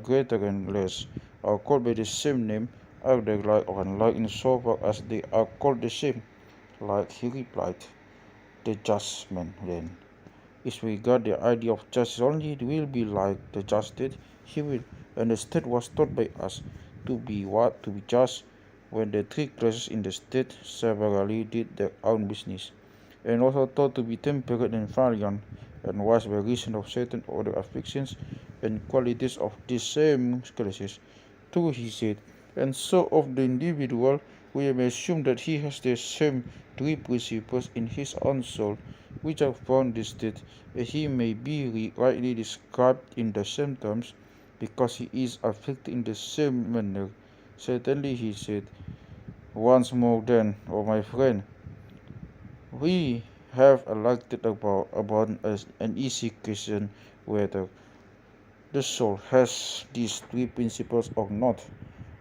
greater and less, are called by the same name, are they like or unlike in so far as they are called the same? Like, he replied. The just man, then, is regard the idea of justice only, it will be like the just state, he will, and the state was taught by us to be what? To be just, when the three classes in the state severally did their own business, and also taught to be temperate and valiant, and was by reason of certain other affections and qualities of these same classes. Too, he said, and so of the individual, we may assume that he has the same three principles in his own soul, which are found in the state, and he may be rightly described in the same terms, because he is affected in the same manner. Certainly, he said, once more then, O my friend, we have elected about an easy question whether the soul has these three principles or not.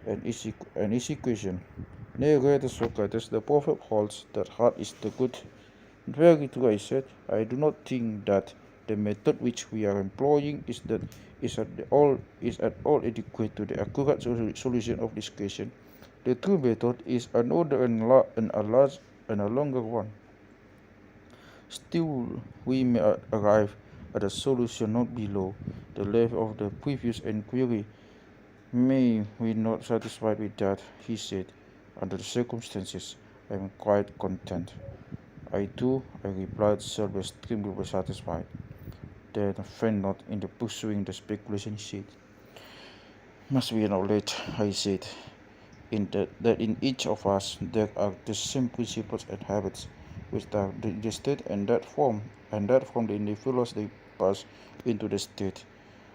An easy question. Nay, greater Socrates, the proverb holds that heart is the good. Very true, I said. I do not think that the method which we are employing is at all adequate to the accurate solution of this question. The true method is another and a longer one. Still, we may arrive at a solution not below the level of the previous inquiry. May we not satisfied with that, he said. Under the circumstances, I am quite content. I replied, shall be extremely satisfied. Then, friend not in the pursuing the speculation, he said. Must we acknowledge, I said, that in each of us there are the same principles and habits which are the state, and that from the individuals they pass into the state.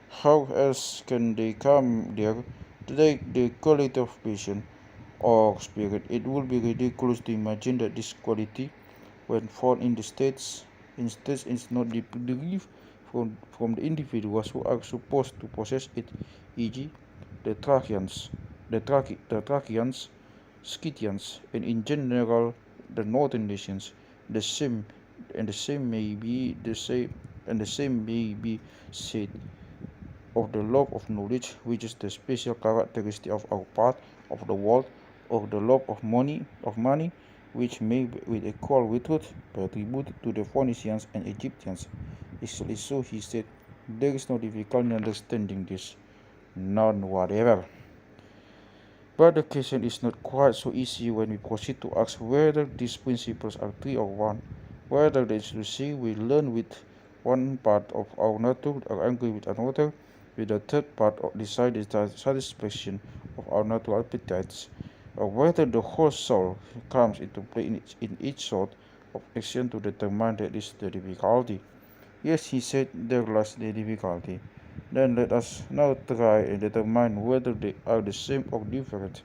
How else can they come there? The quality of vision, or spirit. It would be ridiculous to imagine that this quality, when found in the states, is not derived from the individuals who are supposed to possess it, e.g., the Thracians, the Thracians, Scythians, and in general the northern nations. The same and the same may be the same and the same may be said of the love of knowledge, which is the special characteristic of our part of the world, or the love of money, which may with equal truth be attributed to the Phoenicians and Egyptians. Actually, so he said, there is no difficulty in understanding this, none whatever. But the question is not quite so easy when we proceed to ask whether these principles are three or one, whether that is to say we learn with one part of our nature or angry with another, with the third part of decide the satisfaction of our natural appetites, or whether the whole soul comes into play in each sort of action to determine that is the difficulty. Yes, he said, there lies the difficulty. Then let us now try and determine whether they are the same or different.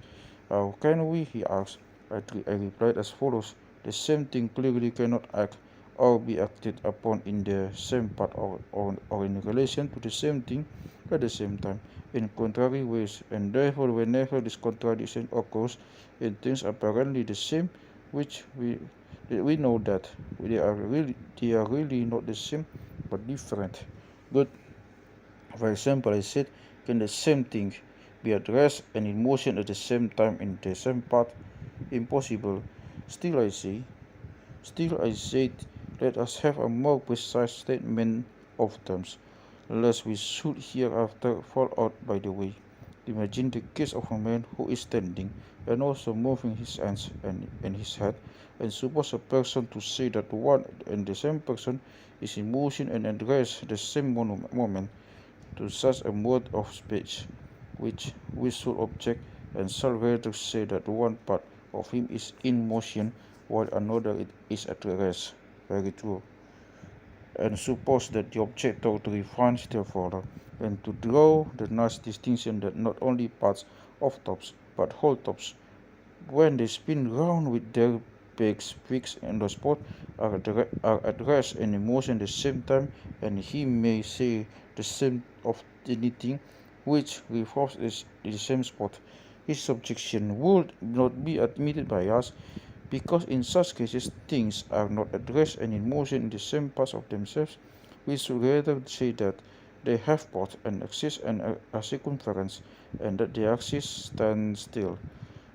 How can we, he asked. I replied as follows. The same thing clearly cannot act or be acted upon in the same part or in relation to the same thing at the same time, in contrary ways, and therefore whenever this contradiction occurs in things apparently the same, which we know that they are really not the same but different. Good. For example, I said, can the same thing be at rest and in motion at the same time in the same part? Impossible. Still I said, let us have a more precise statement of terms, lest we should hereafter fall out by the way. Imagine the case of a man who is standing and also moving his hands and his head, and suppose a person to say that one and the same person is in motion and at rest the same moment. To such a mode of speech, which we should object, and shall rather say that one part of him is in motion while another is at rest. Very true. And suppose that the objector to refine still further, and to draw the nice distinction that not only parts of tops, but whole tops, when they spin round with their backs fixed on the spot, are at rest and in motion at the same time, and he may say the same of anything which revolves the same spot. His objection would not be admitted by us, because in such cases things are not at rest and in motion in the same parts of themselves. We should rather say that they have both an axis and a circumference, and that the axis stands still,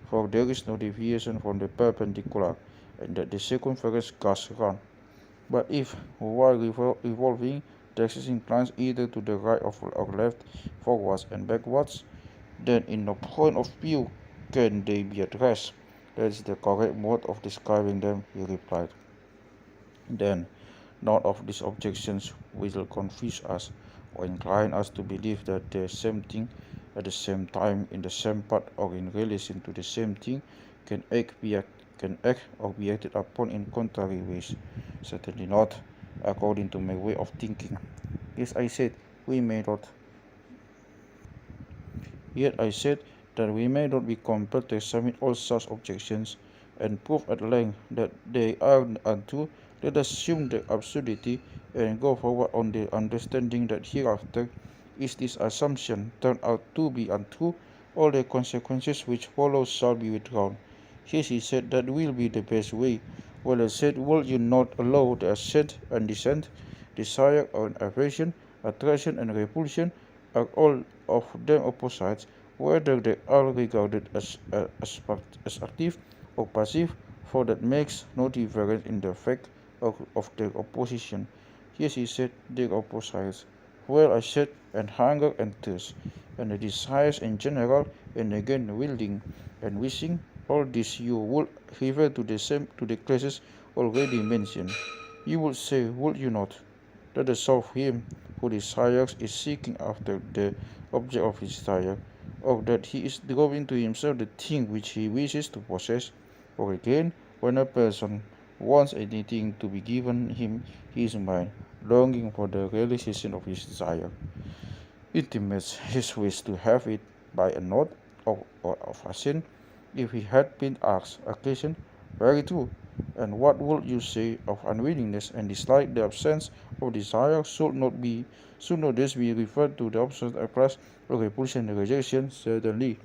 for there is no deviation from the perpendicular, and that the circumference goes round. But if, while revolving, the axis inclines either to the right or left, forwards and backwards, then in no point of view can they be at rest. That is the correct mode of describing them, he replied. Then, none of these objections will confuse us or incline us to believe that the same thing at the same time in the same part or in relation to the same thing can act or be acted upon in contrary ways. Certainly not, according to my way of thinking. Yes, I said we may not. Yet I said that we may not be compelled to examine all such objections and prove at length that they are untrue. Let us assume the absurdity and go forward on the understanding that hereafter, if this assumption turn out to be untrue, all the consequences which follow shall be withdrawn. Yes, he said, that will be the best way. Well, I said, will you not allow the ascent and descent, desire and aversion, attraction and repulsion, are all of them opposites, whether they are regarded as active or passive, for that makes no difference in the fact of their opposition. Yes, he said, their opposites. Well, I said, and hunger and thirst, and the desires in general, and again willing and wishing, all this you would refer to the classes already mentioned. You would say, would you not, that the soul of him who desires is seeking after the object of his desire, or that he is drawing to himself the thing which he wishes to possess, or again, when a person wants anything to be given him, he is mind longing for the realization of his desire, intimates his wish to have it by a nod or a fashion, if he had been asked a question. Very true. And what would you say of unwillingness and dislike? The absence of desire should not this be referred to the absence of class or repulsion and rejection? Certainly.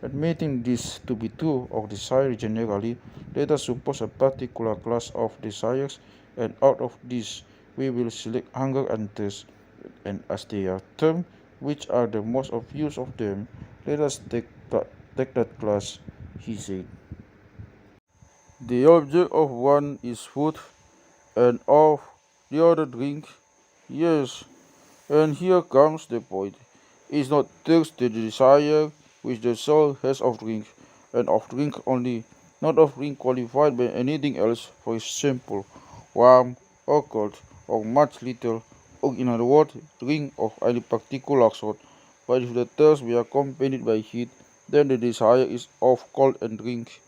Admitting this to be true of desire generally, let us suppose a particular class of desires, and out of this we will select hunger and thirst, and as they are termed, which are the most obvious of them, let us take that class, he said. The object of one is food, and of the other drink. Yes, and here comes the point. Is not thirst the desire which the soul has of drink, and of drink only, not of drink qualified by anything else, for example, warm or cold, or much little, or in other words, drink of any particular sort. But if the thirst be accompanied by heat, then the desire is of cold drink,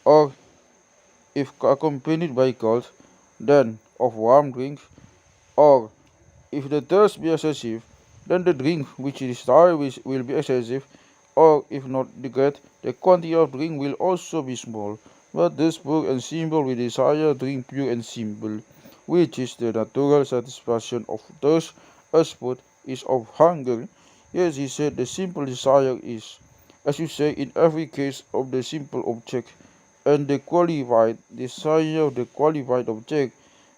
or if accompanied by cold, then of warm drink, or if the thirst be excessive, then the drink which is desired will be excessive, or if not great, the quantity of drink will also be small. But this pure and simple we desire drink pure and simple, which is the natural satisfaction of thirst, as food is of hunger. Yes, he said, the simple desire is, as you say, in every case of the simple object, and the qualified desire of the qualified object.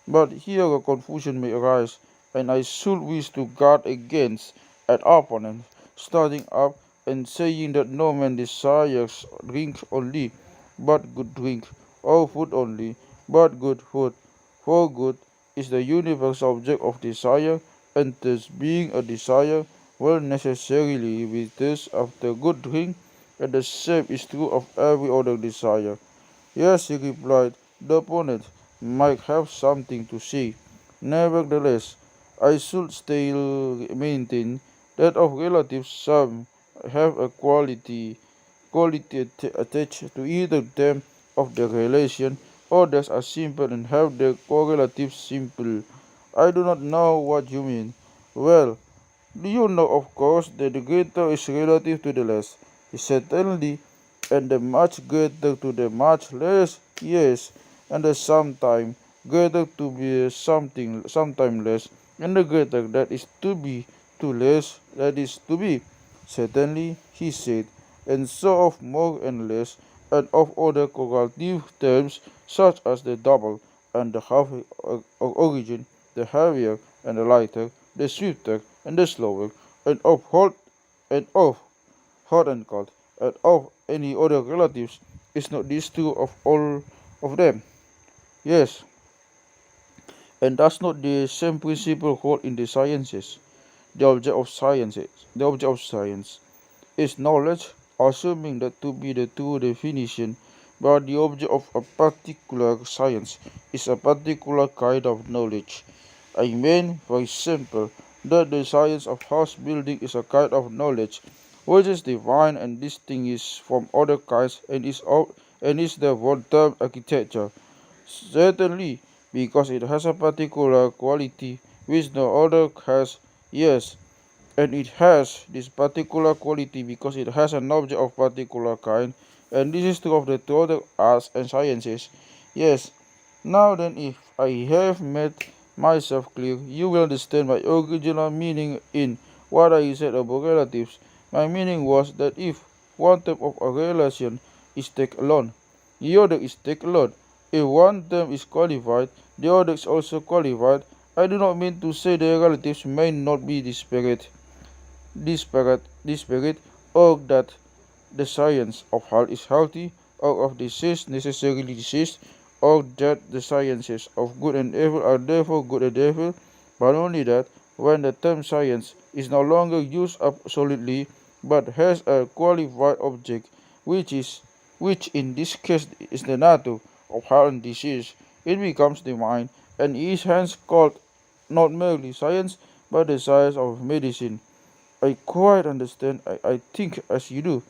But here a confusion may arise, and I should wish to guard against an opponent starting up and saying that no man desires drink only, but good drink, or food only, but good food. For good is the universal object of desire, and thus being a desire will necessarily be thirst after good drink, and the same is true of every other desire. Yes, he replied, the opponent might have something to say. Nevertheless, I should still maintain that of relatives some have a quality attached to either them of the relation, others are simple and have their correlatives simple. I do not know what you mean. Well, do you know, of course, that the greater is relative to the less? Certainly, and the much greater to the much less? Yes, and the sometime greater to be something sometime less, and the greater that is to be to less that is to be. Certainly, he said, and so of more and less, and of other correlative terms such as the double and the half of origin, the heavier and the lighter, the swifter and the slower, and of hot and cold, and of any other relatives. Is not this true of all of them? Yes, and does not the same principle hold in the sciences? The object of sciences, the object of science is knowledge, assuming that to be the true definition, but the object of a particular science is a particular kind of knowledge. I mean, for example, that the science of house building is a kind of knowledge which is divine and distinguished from other kinds and is therefore termed architecture. Certainly, because it has a particular quality which no other has. Yes, and it has this particular quality because it has an object of particular kind, and this is true of the two other arts and sciences. Yes, now then, if I have made myself clear, you will understand my original meaning in what I said about relatives. My meaning was that if one term of a relation is taken alone, the other is taken alone. If one term is qualified, the other is also qualified. I do not mean to say the relatives may not be disparate, or that the science of health is healthy, or of disease necessarily diseased, or that the sciences of good and evil are therefore good and evil, but only that when the term science is no longer used absolutely, but has a qualified object, which in this case is the nature of health and disease, it becomes the mind, and is hence called not merely science, but the science of medicine. I quite understand. I think as you do.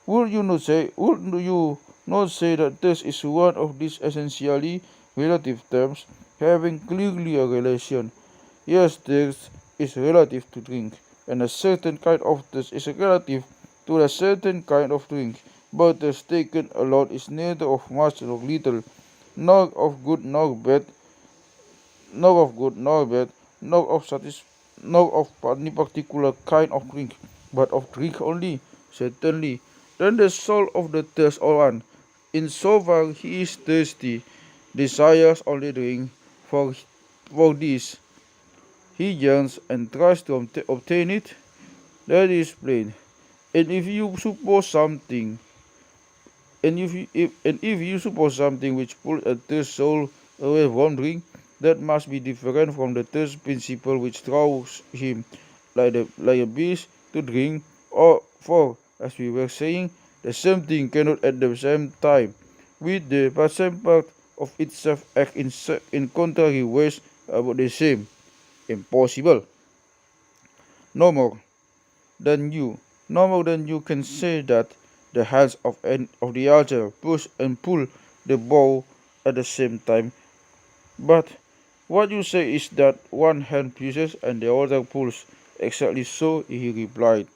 Would you not say that this is one of these essentially relative terms having clearly a relation? Yes, this is relative to drink, and a certain kind of this is relative to a certain kind of drink, but as taken alone is neither of much nor little, nor of good nor bad, nor of good nor bad, nor of nor of any particular kind of drink, but of drink only, certainly. Then the soul of the thirst one, in so far he is thirsty, desires only drink, for this he yearns and tries to obtain it. That is plain. And if you suppose something, and if you suppose something which pulls a thirst soul away from drink, that must be different from the thirst principle which draws him, like a beast, to drink. Or for, as we were saying, the same thing cannot at the same time, with the same part of itself act in contrary ways about the same. Impossible. No more than you, no more than you can say that the hands of the archer push and pull the bow at the same time. But what you say is that one hand pushes and the other pulls. Exactly so, he replied.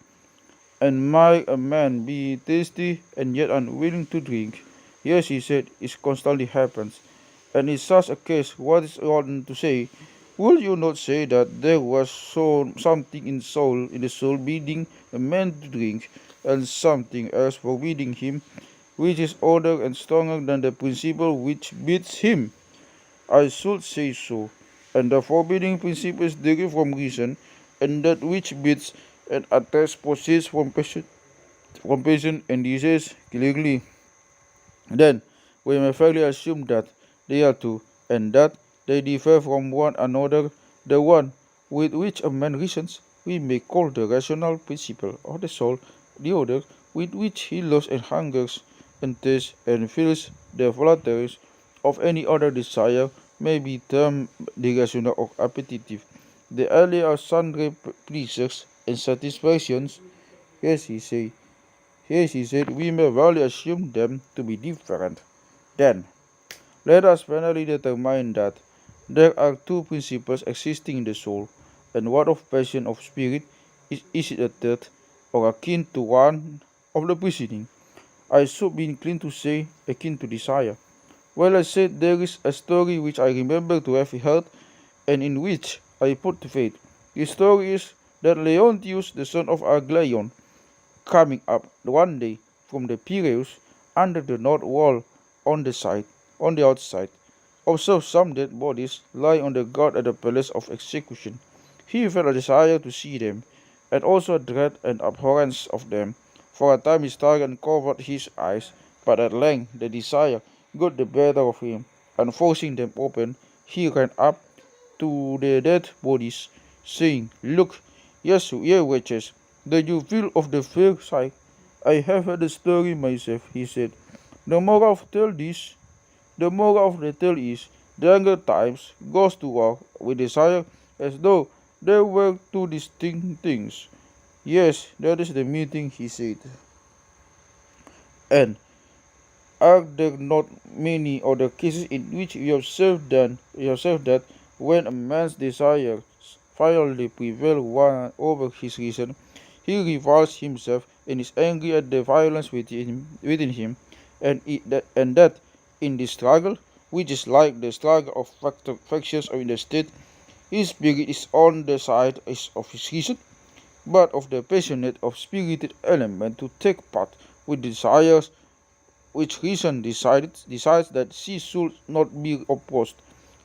And might a man be thirsty and yet unwilling to drink? Yes, he said, it constantly happens. And in such a case, what is wrong to say? Will you not say that there was something in the soul bidding a man to drink, and something else forbidding him, which is older and stronger than the principle which bids him? I should say so. And the forbidding principle is derived from reason, and that which bids and attacks proceeds from passion and disease clearly. Then we may fairly assume that they are two, and that they differ from one another. The one with which a man reasons we may call the rational principle of the soul, the other with which he loves and hungers and tastes and feels the flatteries of any other desire may be termed the rational or appetitive. The earlier are sundry pleasures and satisfactions. Yes, he say. Yes, he said, we may well assume them to be different. Then, let us finally determine that there are two principles existing in the soul, and what of passion of spirit is it a third, or akin to one of the preceding? I should be inclined to say akin to desire. Well, I said there is a story which I remember to have heard, and in which I put faith. The story is that Leontius, the son of Aglaon, coming up one day from the Piraeus under the north wall on the outside, observed some dead bodies lying on the guard at the place of execution. He felt a desire to see them, and also a dread and abhorrence of them. For a time he started and covered his eyes, but at length the desire got the better of him, and forcing them open, he ran up to the dead bodies, saying, Look, yes, ye wretches, that you feel of the fair sight. I have heard the story myself, he said. The moral of the tale is, the younger times goes to war with desire as though they were two distinct things. Yes, that is the meaning, he said. And are there not many other cases in which we observe that when a man's desires finally prevail one over his reason, he reviles himself and is angry at the violence within him, and that in this struggle, which is like the struggle of factions in the state, his spirit is on the side of his reason, but of the passionate of spirited element to take part with desires which reason decides that she should not be opposed,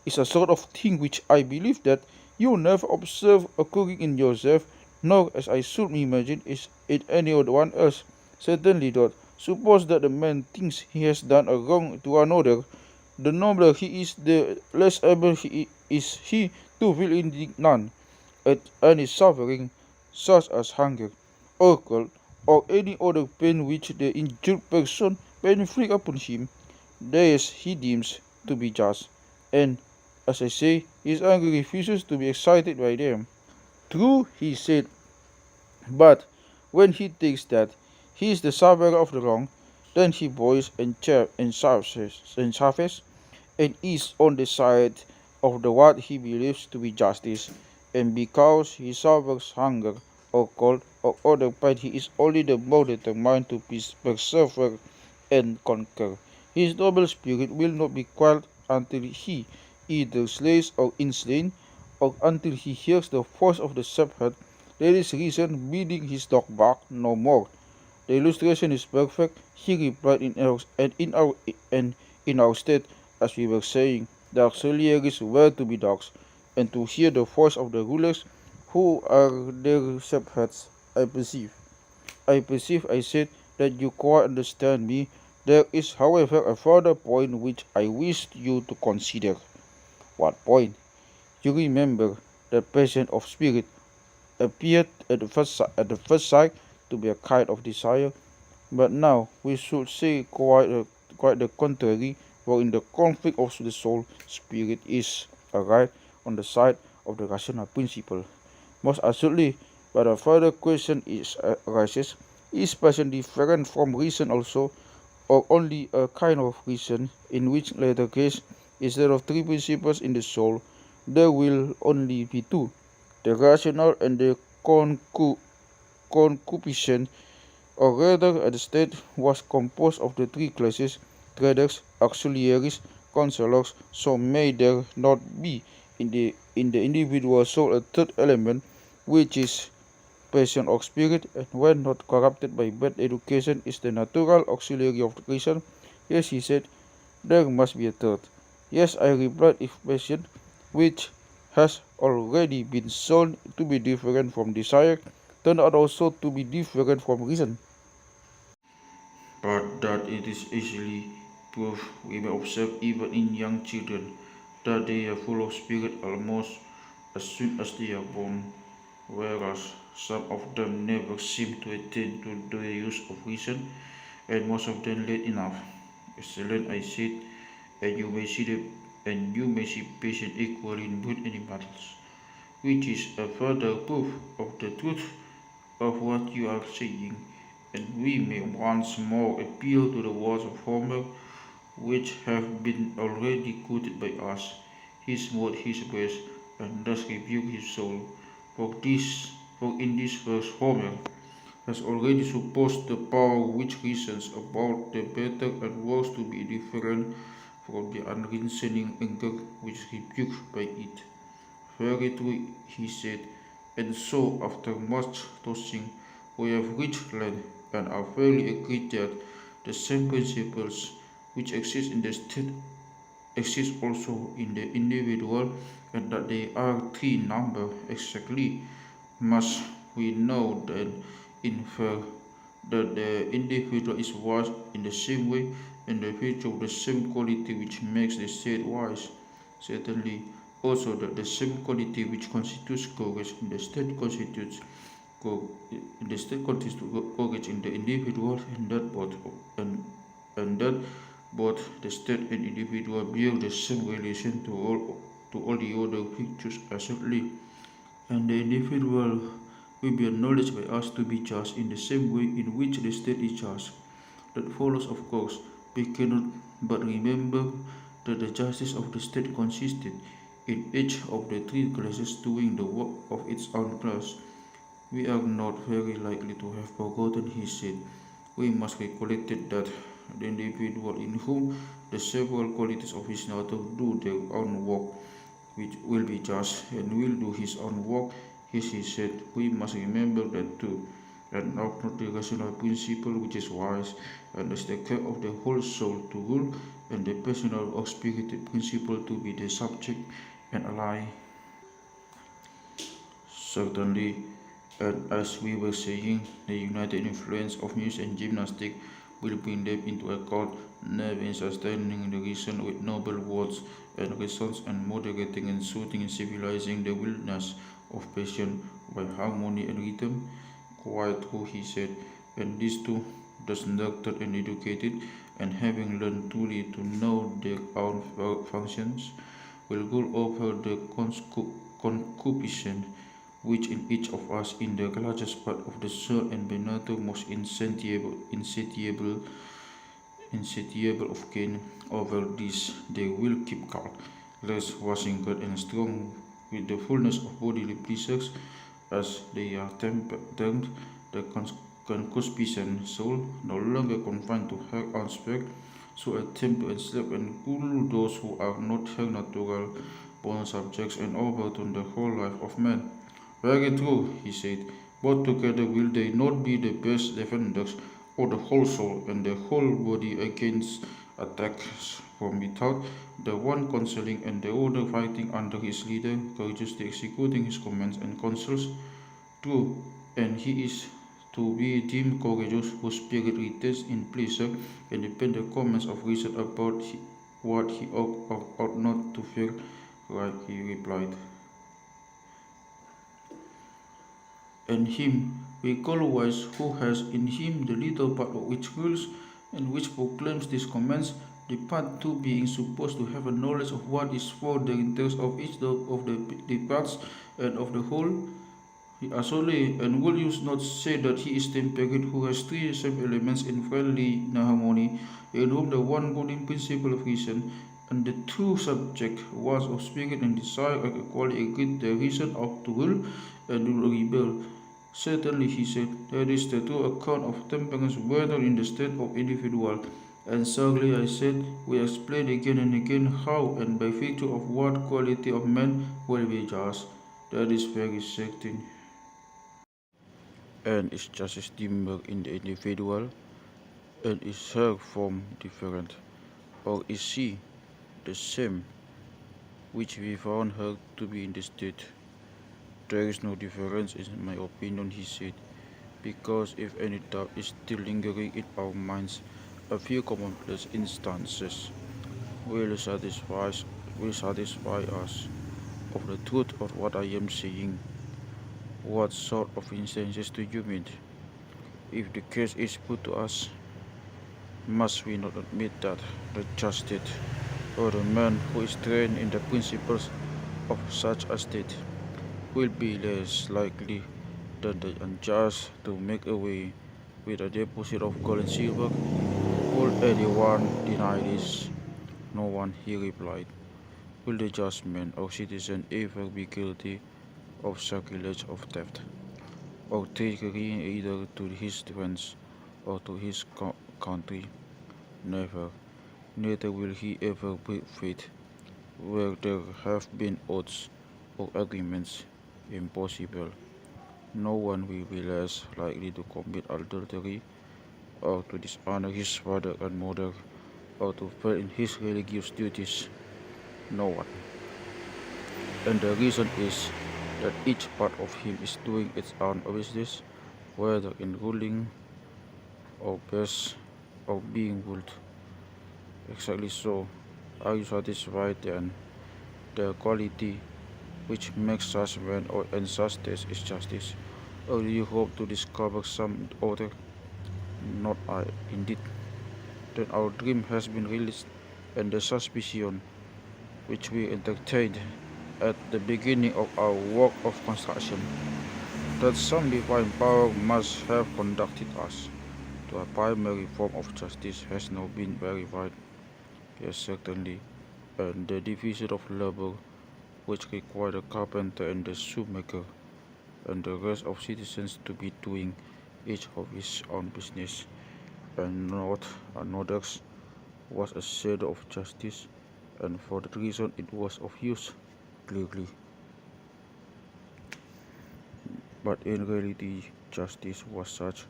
is a sort of thing which I believe that you never observe occurring in yourself, nor, as I should imagine, is it any other one else. Certainly not. Suppose that a man thinks he has done a wrong to another, the nobler he is, the less able is he to feel indignant at any suffering, such as hunger, or cold, or any other pain which the injured person may inflict upon him. This he deems to be just, and, as I say, his anger refuses to be excited by them. True, he said, but when he thinks that he is the sufferer of the wrong, then he boils and suffers, and is on the side of the what he believes to be justice, and because he suffers hunger or cold, or other part, he is only the more determined to persevere and conquer. His noble spirit will not be quelled until he either slays or is slain, or until he hears the voice of the shepherd. There is reason bidding his dog bark no more. The illustration is perfect. He replied in our state, as we were saying, the auxiliaries were to be dogs, and to hear the voice of the rulers, who are their shepherds. I perceive. I said, that you quite understand me. There is, however, a further point which I wished you to consider. What point? You remember that passion of spirit appeared at the first sight to be a kind of desire, but now we should say quite the contrary, for in the conflict of the soul, spirit is right on the side of the rational principle. Most assuredly, but a further question arises: is passion different from reason also, or only a kind of reason, in which latter case, instead of three principles in the soul, there will only be two, the rational and the concupiscent, or rather the state was composed of the three classes, traders, auxiliaries, counselors, so may there not be in the individual soul a third element, which is passion of spirit, and when not corrupted by bad education is the natural auxiliary of reason? Yes, he said, there must be a third. Yes, I replied, if passion, which has already been shown to be different from desire, turned out also to be different from reason. But that it is easily proved, we may observe even in young children that they are full of spirit almost as soon as they are born, whereas some of them never seem to attain to the use of reason, and most of them late enough. Excellent, I said, and you may see patience equally in brute animals, which is a further proof of the truth of what you are saying, and we may once more appeal to the words of Homer, which have been already quoted by us. He smote his breast, and thus rebuked his soul. For in this verse Homer has already supposed the power which reasons about the better and worse to be different from the unreasoning anger which is rebuked by it. Very true, he said, and so after much tossing, we have reached land and are fairly agreed that the same principles which exist in the state exist also in the individual, and that they are three in number exactly. Must we know then infer that the individual is wise in the same way and the feature of the same quality which makes the state wise? Certainly, also that the same quality which constitutes courage in the state constitutes courage in the individual, and and, and that both the state and individual bear the same relation to all the other features absolutely, and the individual will be acknowledged by us to be just in the same way in which the state is just. That follows, of course, we cannot but remember that the justice of the state consisted in each of the three classes doing the work of its own class. We are not very likely to have forgotten, he said. We must recollect that the individual in whom the several qualities of his nature do their own work, which will be just and will do his own work, as he said, we must remember that too, and not the rational principle which is wise, and as the care of the whole soul to rule, and the personal or spirited principle to be the subject and ally. Certainly, and as we were saying, the united influence of music and gymnastics will bring them into accord, never in sustaining the reason with noble words and reasons, and moderating and soothing and civilizing the wildness of passion by harmony and rhythm. Quite true, he said, and these two, thus nurtured and educated, and having learned truly to know their own functions, will rule over the concupiscence which in each of us in the largest part of the soul and by nature most insatiable of gain. Over this they will keep guard, lest washing good and strong with the fullness of bodily pleasures, as they are termed, the concupiscent soul, no longer confined to her aspect, so attempt to enslave and rule those who are not her natural born subjects and overturn the whole life of man. Very true, he said. Both together will they not be the best defenders of the whole soul and the whole body against attacks from without, the one counseling and the other fighting under his leader, courageously executing his commands and counsels? True, and he is to be deemed courageous whose spirit retains in pleasure and depend the commands of reason about what he ought or ought not to fear, right, he replied. And him we call wise, who has in him the little part of which rules and which proclaims these commands, the part too being supposed to have a knowledge of what is for the interest of each of the parts and of the whole. He actually, and will you not say that he is temperate who has three same elements in friendly harmony, in whom the one ruling principle of reason and the two subject ones of spirit and desire are equally agreed the reason ought to will and will rebel. Certainly, he said, that is the true account of temperance whether in the state of individual. And certainly I said, we explain again and again how and by virtue of what quality of man will be just. That is very certain. And is justice dimmer in the individual? And is her form different? Or is she the same which we found her to be in the state? There is no difference in my opinion, he said, because if any doubt is still lingering in our minds, a few commonplace instances will satisfy us of the truth of what I am saying. What sort of instances do you mean? If the case is put to us, must we not admit that the just state, or the man who is trained in the principles of such a state, will be less likely than the unjust to make away with a deposit of gold and silver? Will anyone deny this? No one, he replied. Will the just man or citizen ever be guilty of sacrilege of theft, or trickery either to his friends or to his country? Never. Neither will he ever break faith where there have been oaths or agreements. Impossible. No one will be less likely to commit adultery or to dishonor his father and mother or to fail in his religious duties. No one. And the reason is that each part of him is doing its own business, whether in ruling or best or being ruled. Exactly so. Are you satisfied then? The quality which makes such men or ancestors is justice. Or do you hope to discover some other? Not I, indeed. Then our dream has been released, and the suspicion which we entertained at the beginning of our work of construction, that some divine power must have conducted us to a primary form of justice, has now been verified. Yes, certainly. And the division of labor, which required the carpenter and the shoemaker, and the rest of citizens to be doing each of his own business, and not another's, was a shadow of justice, and for that reason it was of use, clearly. But in reality, justice was such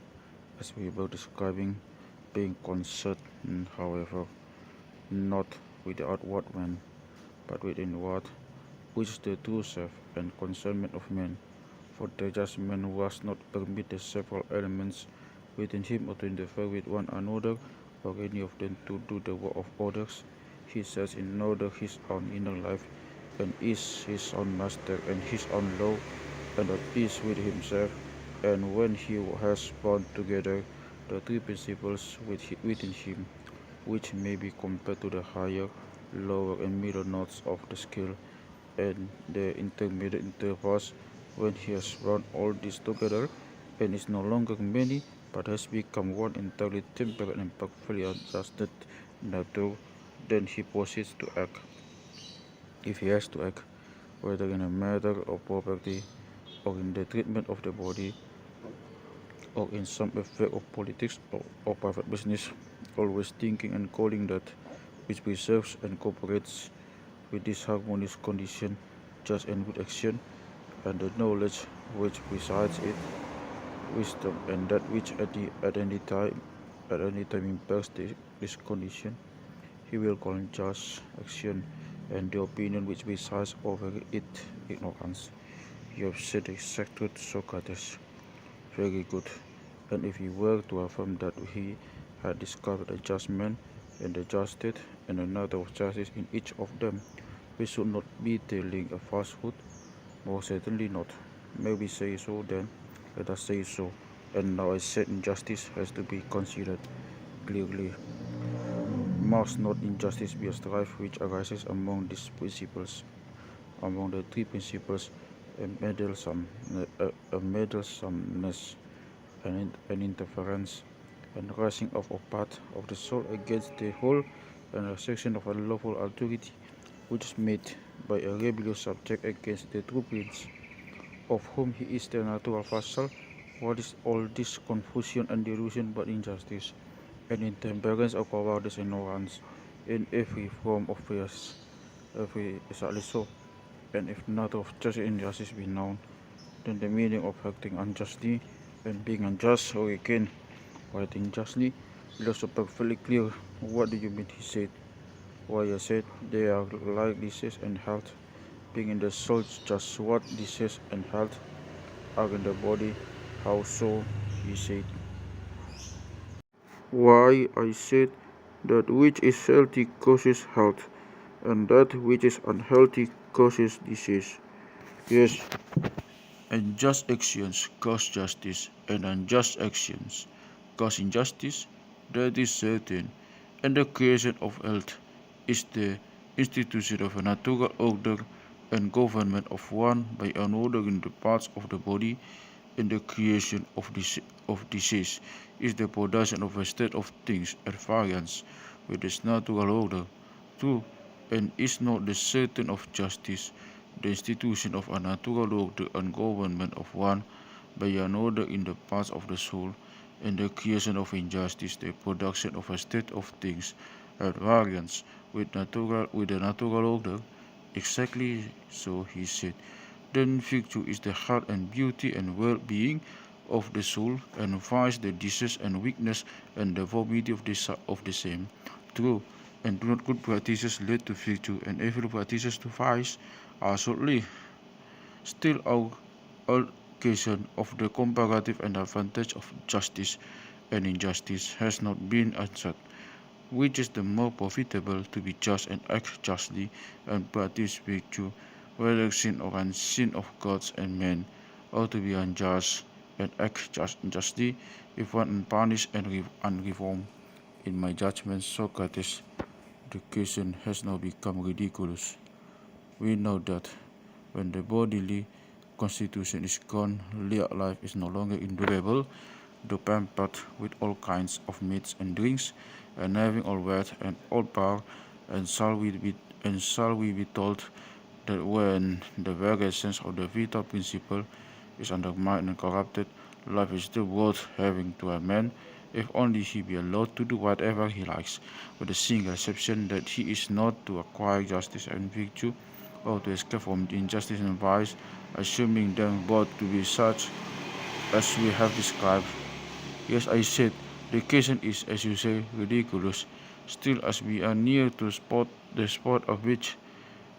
as we were describing, being concerned, however, not with the outward man, but with inward, which is the true self and concernment of man. For the just man was not permit the several elements within him or to interfere with one another, or any of them to do the work of others. He sets in order his own inner life, and is his own master and his own law, and at peace with himself. And when he has bound together the three principles within him, which may be compared to the higher, lower, and middle notes of the scale, and the intermediate intervals, when he has bound all this together, and is no longer many, but has become one entirely temperate and perfectly adjusted nature, then he proceeds to act. If he has to act, whether in a matter of property or in the treatment of the body, or in some affair of politics or private business, always thinking and calling that which preserves and cooperates with this harmonious condition, just and good action, and the knowledge which presides it, wisdom, and that which at any time impairs this condition, he will call just action, and the opinion which presides over it, ignorance. You have said exact truth, Socrates. Very good. And if he were to affirm that he had discovered a just man and a just state and another of justice in each of them, we should not be telling a falsehood. Most certainly not. May we say so then? Let us say so. And now I said injustice has to be considered clearly. Must not injustice be a strife which arises among these principles? Among the three principles, a meddlesomeness, an interference, and rising up of part of the soul against the whole, and a section of unlawful authority which is made by a rebellious subject against the true prince, of whom he is the natural vassal. What is all this confusion and delusion but injustice, and intemperance or cowardice and ignorance, in every form of fears, every exactly so. And if not of justice and injustice be known, then the meaning of acting unjustly and being unjust, or again, writing justly, is also perfectly clear. What do you mean? He said. Why, I said, they are like disease and health, being in the soul just what disease and health are in the body. How so? He said. Why, I said, that which is healthy causes health, and that which is unhealthy causes disease. Yes, and just actions cause justice, and unjust actions cause injustice. That is certain. And the creation of health is the institution of a natural order and government of one by another in the parts of the body, and the creation of disease is the production of a state of things at variance with this natural order. True, and is not the certain of justice, the institution of a natural order and government of one by another in the parts of the soul, and the creation of injustice, the production of a state of things at variance with the natural order? Exactly so, he said. Then virtue is the health and beauty and well-being of the soul, and vice the disease and weakness and deformity of the same. True, and do not good practices lead to virtue, and evil practices to vice? Absolutely. Still, our allocation of the comparative and advantage of justice and injustice has not been answered. Which is the more profitable, to be just and act justly and practice virtue, whether sin or unseen of gods and men, or to be unjust and act justly, if one unpunished and unreformed? In my judgment, Socrates, the question has now become ridiculous. We know that when the bodily constitution is gone, life is no longer endurable, though pampered with all kinds of meats and drinks, and having all wealth and all power, and shall we be told that when the very essence of the vital principle is undermined and corrupted, life is still worth having to a man, if only he be allowed to do whatever he likes, with the single exception that he is not to acquire justice and virtue, or to escape from injustice and vice, assuming them both to be such as we have described. Yes, I said, the occasion is, as you say, ridiculous. Still, as we are near to the spot of which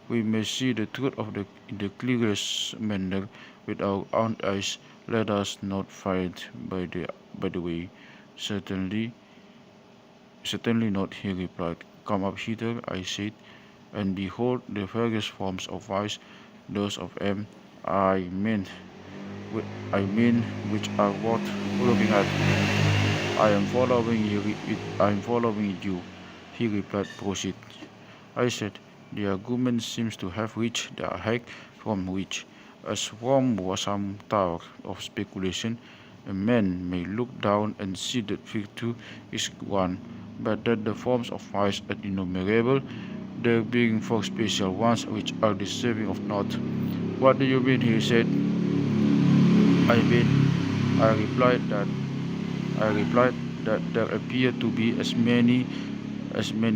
we may see the truth of in the clearest manner with our own eyes, let us not fight by the way. Certainly, certainly not, he replied. Come up hither, I said, and behold the various forms of vice, those of I mean, I mean, which are worth looking at. I am following you. He replied. Proceed. I said, the argument seems to have reached the height from which, as from some tower of speculation, a man may look down and see that virtue is one, but that the forms of vice are innumerable, there being four special ones which are deserving of naught. What do you mean? He said. I replied that I replied that there appear to be as many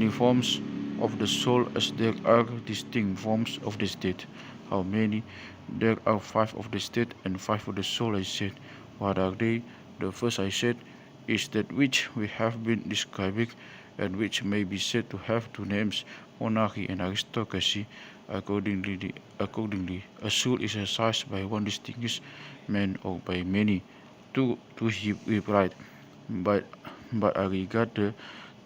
forms of the soul as there are distinct forms of the state. How many? There are 5 of the state and 5 of the soul, I said. What are they? The first, I said, is that which we have been describing and which may be said to have 2 names, monarchy and aristocracy. Accordingly, a soul is exercised by one distinguished man or by many. Two, he replied, but I regard the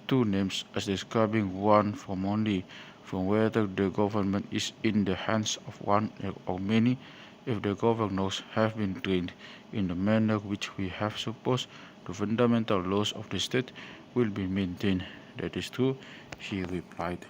2 names as describing one form only, from whether the government is in the hands of one or many. If the governors have been trained in the manner which we have supposed, the fundamental laws of the state will be maintained. That is true, she replied.